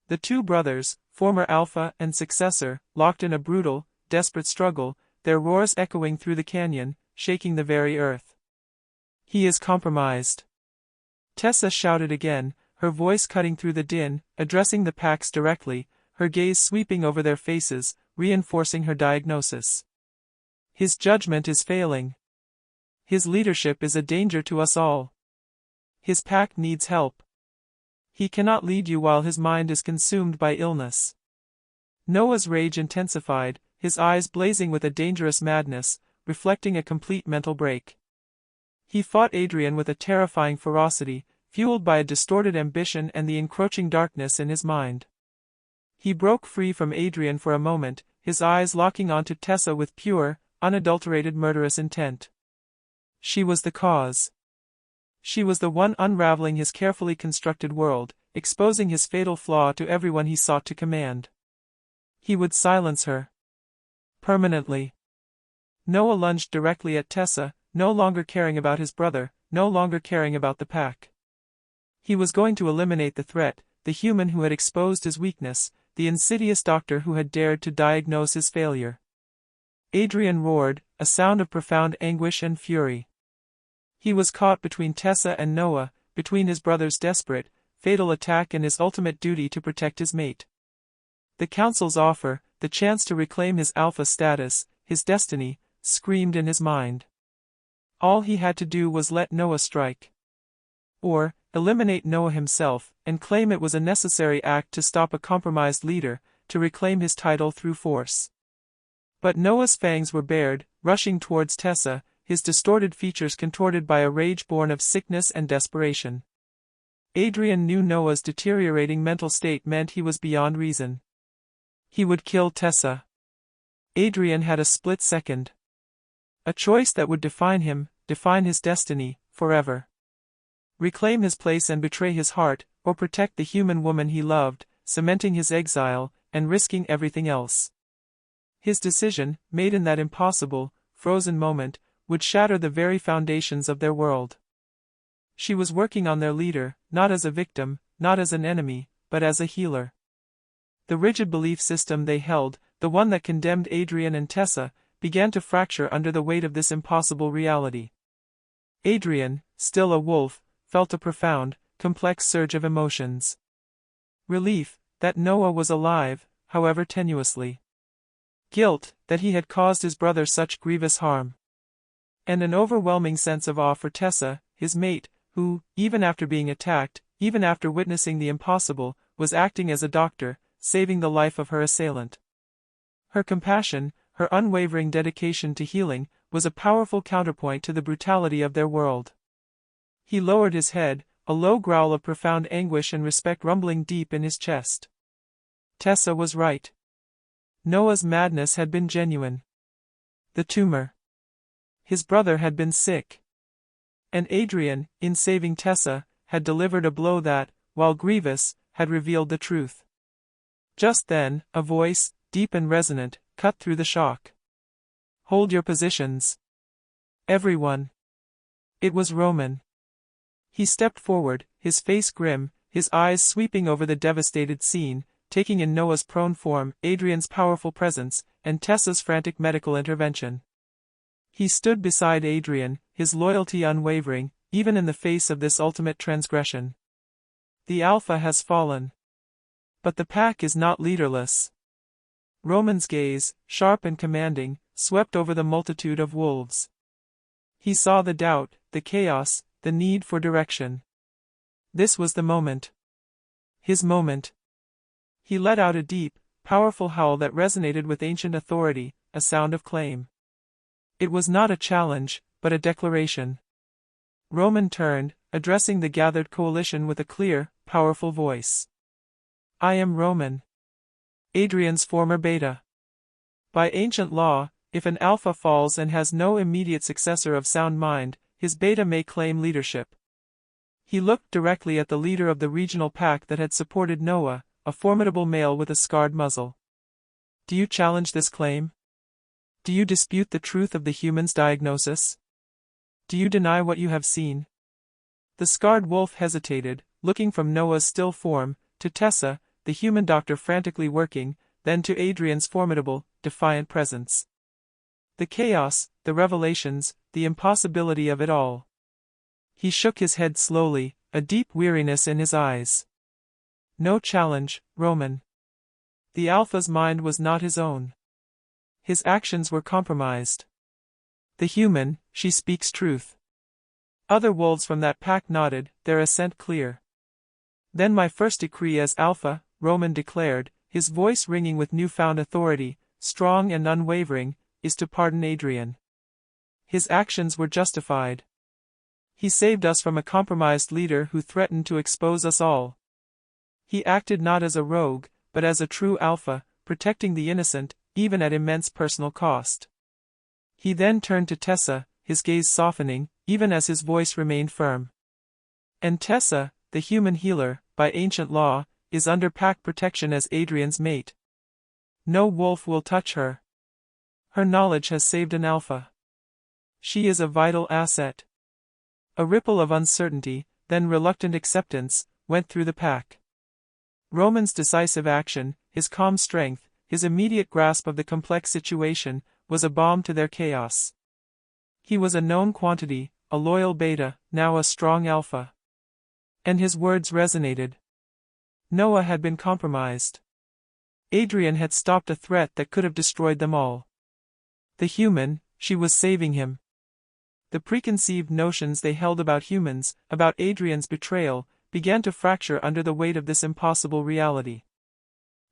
Speaker 1: The two brothers, former alpha and successor, locked in a brutal, desperate struggle, their roars echoing through the canyon, shaking the very earth. He is compromised. Tessa shouted again, her voice cutting through the din, addressing the packs directly, her gaze sweeping over their faces, reinforcing her diagnosis. His judgment is failing. His leadership is a danger to us all. His pack needs help. He cannot lead you while his mind is consumed by illness. Noah's rage intensified, his eyes blazing with a dangerous madness, reflecting a complete mental break. He fought Adrian with a terrifying ferocity, fueled by a distorted ambition and the encroaching darkness in his mind. He broke free from Adrian for a moment, his eyes locking onto Tessa with pure, unadulterated murderous intent. She was the cause. She was the one unraveling his carefully constructed world, exposing his fatal flaw to everyone he sought to command. He would silence her. Permanently. Noah lunged directly at Tessa, no longer caring about his brother, no longer caring about the pack. He was going to eliminate the threat, the human who had exposed his weakness, the insidious doctor who had dared to diagnose his failure. Adrian roared, a sound of profound anguish and fury. He was caught between Tessa and Noah, between his brother's desperate, fatal attack and his ultimate duty to protect his mate. The council's offer, the chance to reclaim his alpha status, his destiny, screamed in his mind. All he had to do was let Noah strike. Or, eliminate Noah himself, and claim it was a necessary act to stop a compromised leader, to reclaim his title through force. But Noah's fangs were bared, rushing towards Tessa, his distorted features contorted by a rage born of sickness and desperation. Adrian knew Noah's deteriorating mental state meant he was beyond reason. He would kill Tessa. Adrian had a split second. A choice that would define him, define his destiny, forever. Reclaim his place and betray his heart, or protect the human woman he loved, cementing his exile, and risking everything else. His decision, made in that impossible, frozen moment, would shatter the very foundations of their world. She was working on their leader, not as a victim, not as an enemy, but as a healer. The rigid belief system they held, the one that condemned Adrian and Tessa, began to fracture under the weight of this impossible reality. Adrian, still a wolf, felt a profound, complex surge of emotions. Relief, that Noah was alive, however tenuously. Guilt, that he had caused his brother such grievous harm. And an overwhelming sense of awe for Tessa, his mate, who, even after being attacked, even after witnessing the impossible, was acting as a doctor, saving the life of her assailant. Her compassion, her unwavering dedication to healing, was a powerful counterpoint to the brutality of their world. He lowered his head, a low growl of profound anguish and respect rumbling deep in his chest. Tessa was right. Noah's madness had been genuine. The tumor. His brother had been sick. And Adrian, in saving Tessa, had delivered a blow that, while grievous, had revealed the truth. Just then, a voice, deep and resonant, cut through the shock. "Hold your positions. Everyone." It was Roman. He stepped forward, his face grim, his eyes sweeping over the devastated scene, taking in Noah's prone form, Adrian's powerful presence, and Tessa's frantic medical intervention. He stood beside Adrian, his loyalty unwavering, even in the face of this ultimate transgression. The Alpha has fallen. But the pack is not leaderless. Roman's gaze, sharp and commanding, swept over the multitude of wolves. He saw the doubt, the chaos, the need for direction. This was the moment. His moment. He let out a deep, powerful howl that resonated with ancient authority, a sound of claim. It was not a challenge, but a declaration. Roman turned, addressing the gathered coalition with a clear, powerful voice. "I am Roman. Adrian's former beta. By ancient law, if an alpha falls and has no immediate successor of sound mind, his beta may claim leadership." He looked directly at the leader of the regional pack that had supported Noah, a formidable male with a scarred muzzle. "Do you challenge this claim? Do you dispute the truth of the human's diagnosis? Do you deny what you have seen?" The scarred wolf hesitated, looking from Noah's still form, to Tessa, the human doctor frantically working, then to Adrian's formidable, defiant presence. The chaos, the revelations, the impossibility of it all. He shook his head slowly, a deep weariness in his eyes. "No challenge, Roman." The Alpha's mind was not his own. His actions were compromised. "The human, she speaks truth." Other wolves from that pack nodded, their assent clear. "Then my first decree as Alpha," Roman declared, his voice ringing with newfound authority, strong and unwavering, "is to pardon Adrian. His actions were justified. He saved us from a compromised leader who threatened to expose us all. He acted not as a rogue, but as a true Alpha, protecting the innocent, even at immense personal cost." He then turned to Tessa, his gaze softening, even as his voice remained firm. "And Tessa, the human healer, by ancient law, is under pack protection as Adrian's mate. No wolf will touch her. Her knowledge has saved an Alpha. She is a vital asset." A ripple of uncertainty, then reluctant acceptance, went through the pack. Roman's decisive action, his calm strength, his immediate grasp of the complex situation, was a balm to their chaos. He was a known quantity, a loyal beta, now a strong Alpha. And his words resonated. Noah had been compromised. Adrian had stopped a threat that could have destroyed them all. The human, she was saving him. The preconceived notions they held about humans, about Adrian's betrayal, began to fracture under the weight of this impossible reality.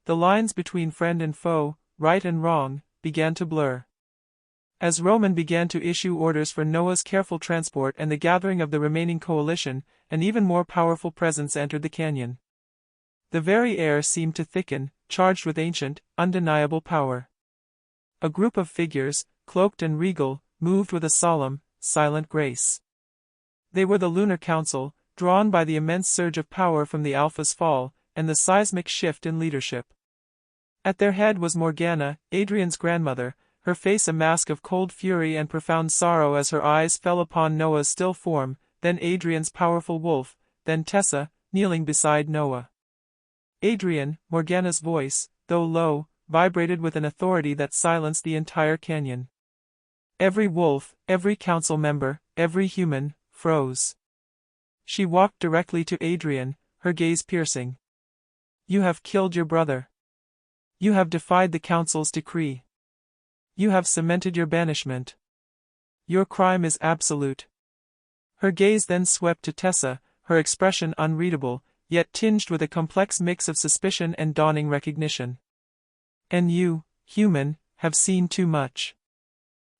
Speaker 1: The lines between friend and foe, right and wrong, began to blur. As Roman began to issue orders for Noah's careful transport and the gathering of the remaining coalition, an even more powerful presence entered the canyon. The very air seemed to thicken, charged with ancient, undeniable power. A group of figures, cloaked and regal, moved with a solemn, silent grace. They were the Lunar Council, drawn by the immense surge of power from the Alpha's fall, and the seismic shift in leadership. At their head was Morgana, Adrian's grandmother, her face a mask of cold fury and profound sorrow as her eyes fell upon Noah's still form, then Adrian's powerful wolf, then Tessa, kneeling beside Noah. Adrian, Morgana's voice, though low, vibrated with an authority that silenced the entire canyon. Every wolf, every council member, every human, froze. She walked directly to Adrian, her gaze piercing. "You have killed your brother. You have defied the council's decree. You have cemented your banishment. Your crime is absolute." Her gaze then swept to Tessa, her expression unreadable, yet tinged with a complex mix of suspicion and dawning recognition. "And you, human, have seen too much.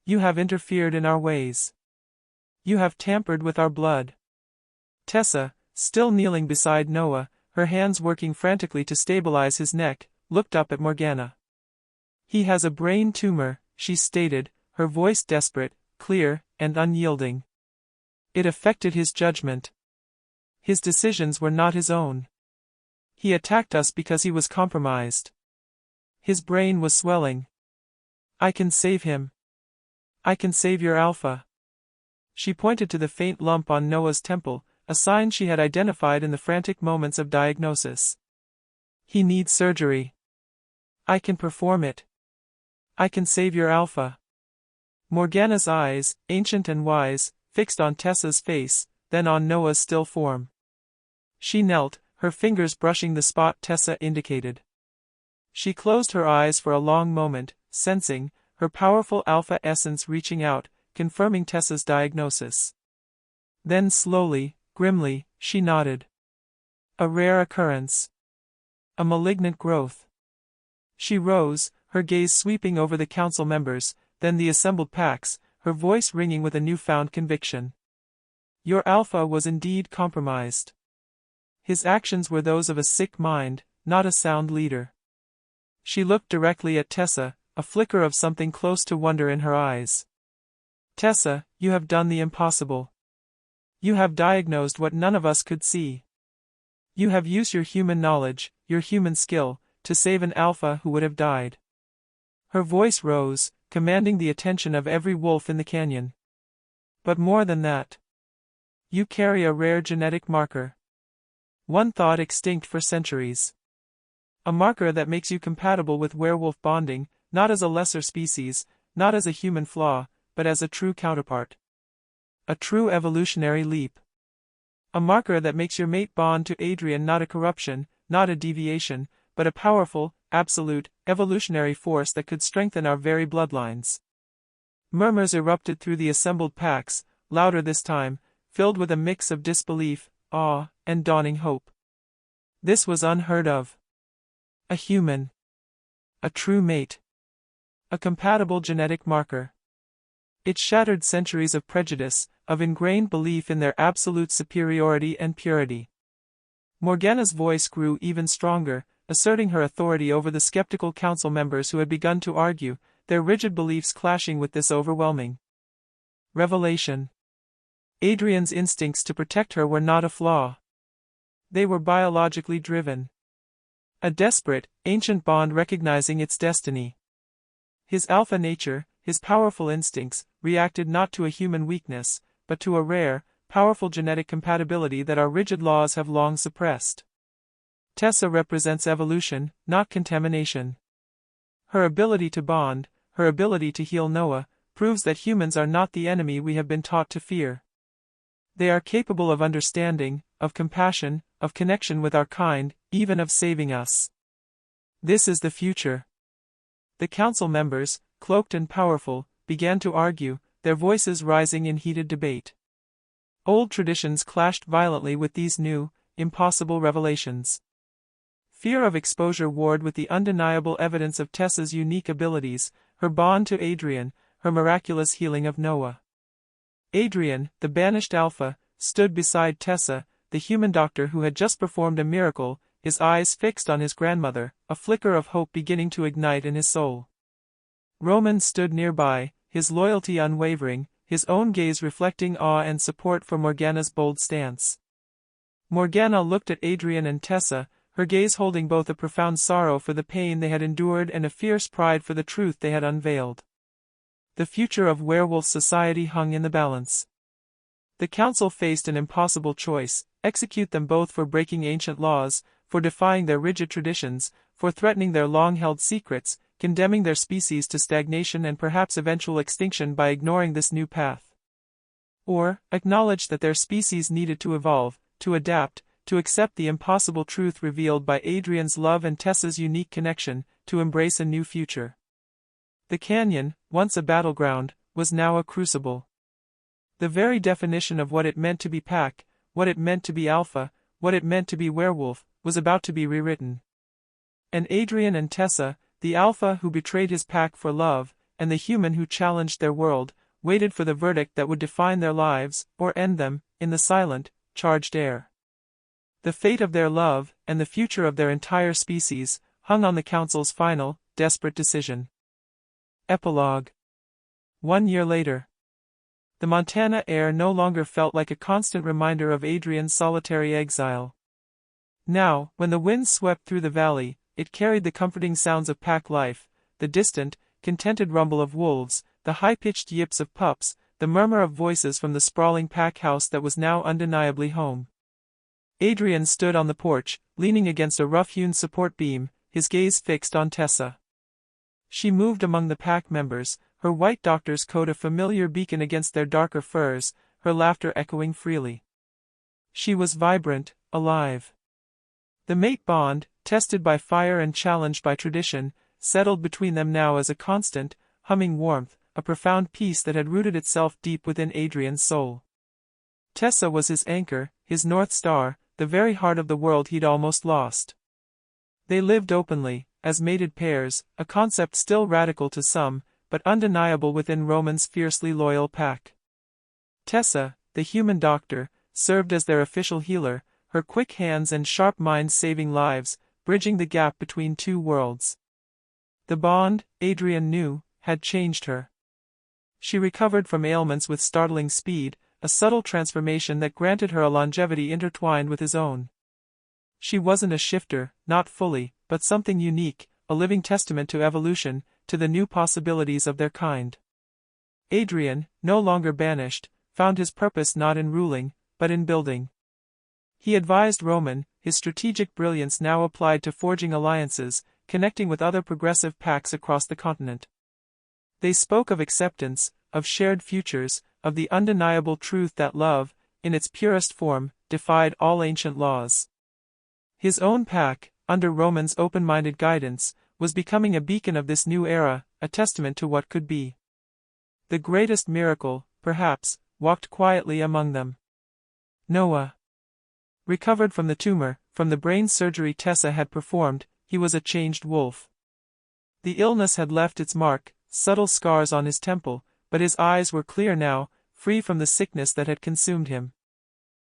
Speaker 1: You have interfered in our ways. You have tampered with our blood." Tessa, still kneeling beside Noah, her hands working frantically to stabilize his neck, looked up at Morgana. "He has a brain tumor," she stated, her voice desperate, clear, and unyielding. "It affected his judgment. His decisions were not his own. He attacked us because he was compromised. His brain was swelling. I can save him. I can save your Alpha. She pointed to the faint lump on Noah's temple, a sign she had identified in the frantic moments of diagnosis. He needs surgery. I can perform it. I can save your Alpha. Morgana's eyes, ancient and wise, fixed on Tessa's face, then on Noah's still form. She knelt, her fingers brushing the spot Tessa indicated. She closed her eyes for a long moment, sensing her powerful Alpha essence reaching out, confirming Tessa's diagnosis. Then slowly, grimly, she nodded. A rare occurrence. A malignant growth. She rose, her gaze sweeping over the council members, then the assembled packs, her voice ringing with a newfound conviction. Your Alpha was indeed compromised. His actions were those of a sick mind, not a sound leader. She looked directly at Tessa, a flicker of something close to wonder in her eyes. Tessa, you have done the impossible. You have diagnosed what none of us could see. You have used your human knowledge, your human skill, to save an Alpha who would have died. Her voice rose, commanding the attention of every wolf in the canyon. But more than that. You carry a rare genetic marker. One thought extinct for centuries. A marker that makes you compatible with werewolf bonding, not as a lesser species, not as a human flaw, but as a true counterpart. A true evolutionary leap. A marker that makes your mate bond to Adrian not a corruption, not a deviation, but a powerful, absolute, evolutionary force that could strengthen our very bloodlines. Murmurs erupted through the assembled packs, louder this time, filled with a mix of disbelief, awe, and dawning hope. This was unheard of. A human. A true mate. A compatible genetic marker. It shattered centuries of prejudice, of ingrained belief in their absolute superiority and purity. Morgana's voice grew even stronger, asserting her authority over the skeptical council members who had begun to argue, their rigid beliefs clashing with this overwhelming revelation. Adrian's instincts to protect her were not a flaw. They were biologically driven. A desperate, ancient bond recognizing its destiny. His Alpha nature, his powerful instincts, reacted not to a human weakness, but to a rare, powerful genetic compatibility that our rigid laws have long suppressed. Tessa represents evolution, not contamination. Her ability to bond, her ability to heal Noah, proves that humans are not the enemy we have been taught to fear. They are capable of understanding, of compassion, of connection with our kind, even of saving us. This is the future. The council members, cloaked and powerful, began to argue, their voices rising in heated debate. Old traditions clashed violently with these new, impossible revelations. Fear of exposure warred with the undeniable evidence of Tessa's unique abilities, her bond to Adrian, her miraculous healing of Noah. Adrian, the banished Alpha, stood beside Tessa, the human doctor who had just performed a miracle, his eyes fixed on his grandmother, a flicker of hope beginning to ignite in his soul. Roman stood nearby, his loyalty unwavering, his own gaze reflecting awe and support for Morgana's bold stance. Morgana looked at Adrian and Tessa, her gaze holding both a profound sorrow for the pain they had endured and a fierce pride for the truth they had unveiled. The future of werewolf society hung in the balance. The council faced an impossible choice: execute them both for breaking ancient laws, for defying their rigid traditions, for threatening their long-held secrets, condemning their species to stagnation and perhaps eventual extinction by ignoring this new path. Or, acknowledge that their species needed to evolve, to adapt, to accept the impossible truth revealed by Adrian's love and Tessa's unique connection, to embrace a new future. The canyon, once a battleground, was now a crucible. The very definition of what it meant to be pack, what it meant to be Alpha, what it meant to be werewolf, was about to be rewritten. And Adrian and Tessa, the Alpha who betrayed his pack for love, and the human who challenged their world, waited for the verdict that would define their lives, or end them, in the silent, charged air. The fate of their love, and the future of their entire species, hung on the council's final, desperate decision. Epilogue. 1 year later. The Montana air no longer felt like a constant reminder of Adrian's solitary exile. Now, when the wind swept through the valley, it carried the comforting sounds of pack life, the distant, contented rumble of wolves, the high-pitched yips of pups, the murmur of voices from the sprawling pack house that was now undeniably home. Adrian stood on the porch, leaning against a rough-hewn support beam, his gaze fixed on Tessa. She moved among the pack members, her white doctor's coat a familiar beacon against their darker furs, her laughter echoing freely. She was vibrant, alive. The mate bond, tested by fire and challenged by tradition, settled between them now as a constant, humming warmth, a profound peace that had rooted itself deep within Adrian's soul. Tessa was his anchor, his North Star, the very heart of the world he'd almost lost. They lived openly, as mated pairs, a concept still radical to some, but undeniable within Roman's fiercely loyal pack. Tessa, the human doctor, served as their official healer, her quick hands and sharp mind saving lives, bridging the gap between two worlds. The bond, Adrian knew, had changed her. She recovered from ailments with startling speed, a subtle transformation that granted her a longevity intertwined with his own. She wasn't a shifter, not fully, but something unique, a living testament to evolution, to the new possibilities of their kind. Adrian, no longer banished, found his purpose not in ruling, but in building. He advised Roman, his strategic brilliance now applied to forging alliances, connecting with other progressive packs across the continent. They spoke of acceptance, of shared futures, of the undeniable truth that love, in its purest form, defied all ancient laws. His own pack, under Roman's open-minded guidance, was becoming a beacon of this new era, a testament to what could be. The greatest miracle, perhaps, walked quietly among them. Noah. Recovered from the tumor, from the brain surgery Tessa had performed, he was a changed wolf. The illness had left its mark, subtle scars on his temple, but his eyes were clear now, free from the sickness that had consumed him.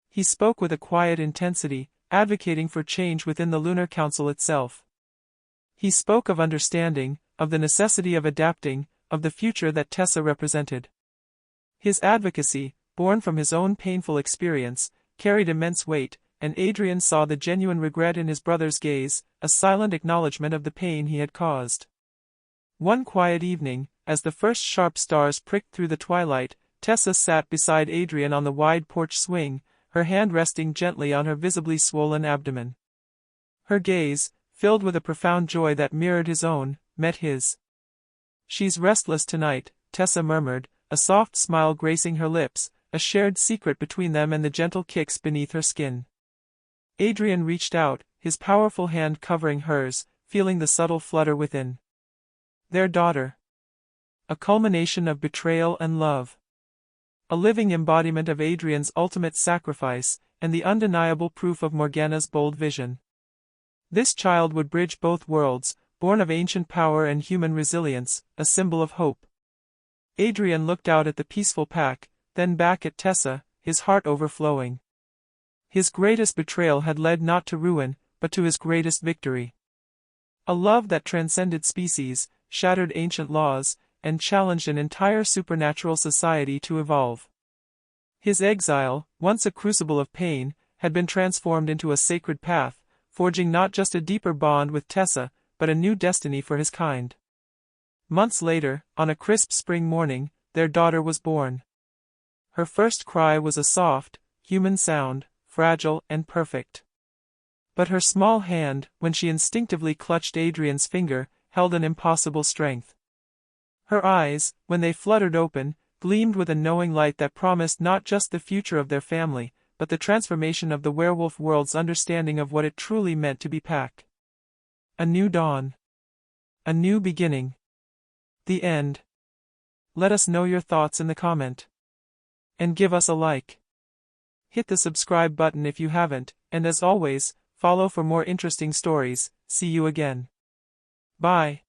Speaker 1: He spoke with a quiet intensity, advocating for change within the Lunar Council itself. He spoke of understanding, of the necessity of adapting, of the future that Tessa represented. His advocacy, born from his own painful experience, carried immense weight, and Adrian saw the genuine regret in his brother's gaze, a silent acknowledgement of the pain he had caused. One quiet evening, as the first sharp stars pricked through the twilight, Tessa sat beside Adrian on the wide porch swing, her hand resting gently on her visibly swollen abdomen. Her gaze, filled with a profound joy that mirrored his own, met his. "She's restless tonight," Tessa murmured, a soft smile gracing her lips, a shared secret between them and the gentle kicks beneath her skin. Adrian reached out, his powerful hand covering hers, feeling the subtle flutter within. Their daughter. A culmination of betrayal and love. A living embodiment of Adrian's ultimate sacrifice, and the undeniable proof of Morgana's bold vision. This child would bridge both worlds, born of ancient power and human resilience, a symbol of hope. Adrian looked out at the peaceful pack, then back at Tessa, his heart overflowing. His greatest betrayal had led not to ruin, but to his greatest victory. A love that transcended species, shattered ancient laws, and challenged an entire supernatural society to evolve. His exile, once a crucible of pain, had been transformed into a sacred path, forging not just a deeper bond with Tessa, but a new destiny for his kind. Months later, on a crisp spring morning, their daughter was born. Her first cry was a soft, human sound, fragile and perfect. But her small hand, when she instinctively clutched Adrian's finger, held an impossible strength. Her eyes, when they fluttered open, gleamed with a knowing light that promised not just the future of their family, but the transformation of the werewolf world's understanding of what it truly meant to be pack. A new dawn. A new beginning. The end. Let us know your thoughts in the comment. And give us a like. Hit the subscribe button if you haven't, and as always, follow for more interesting stories. See you again. Bye.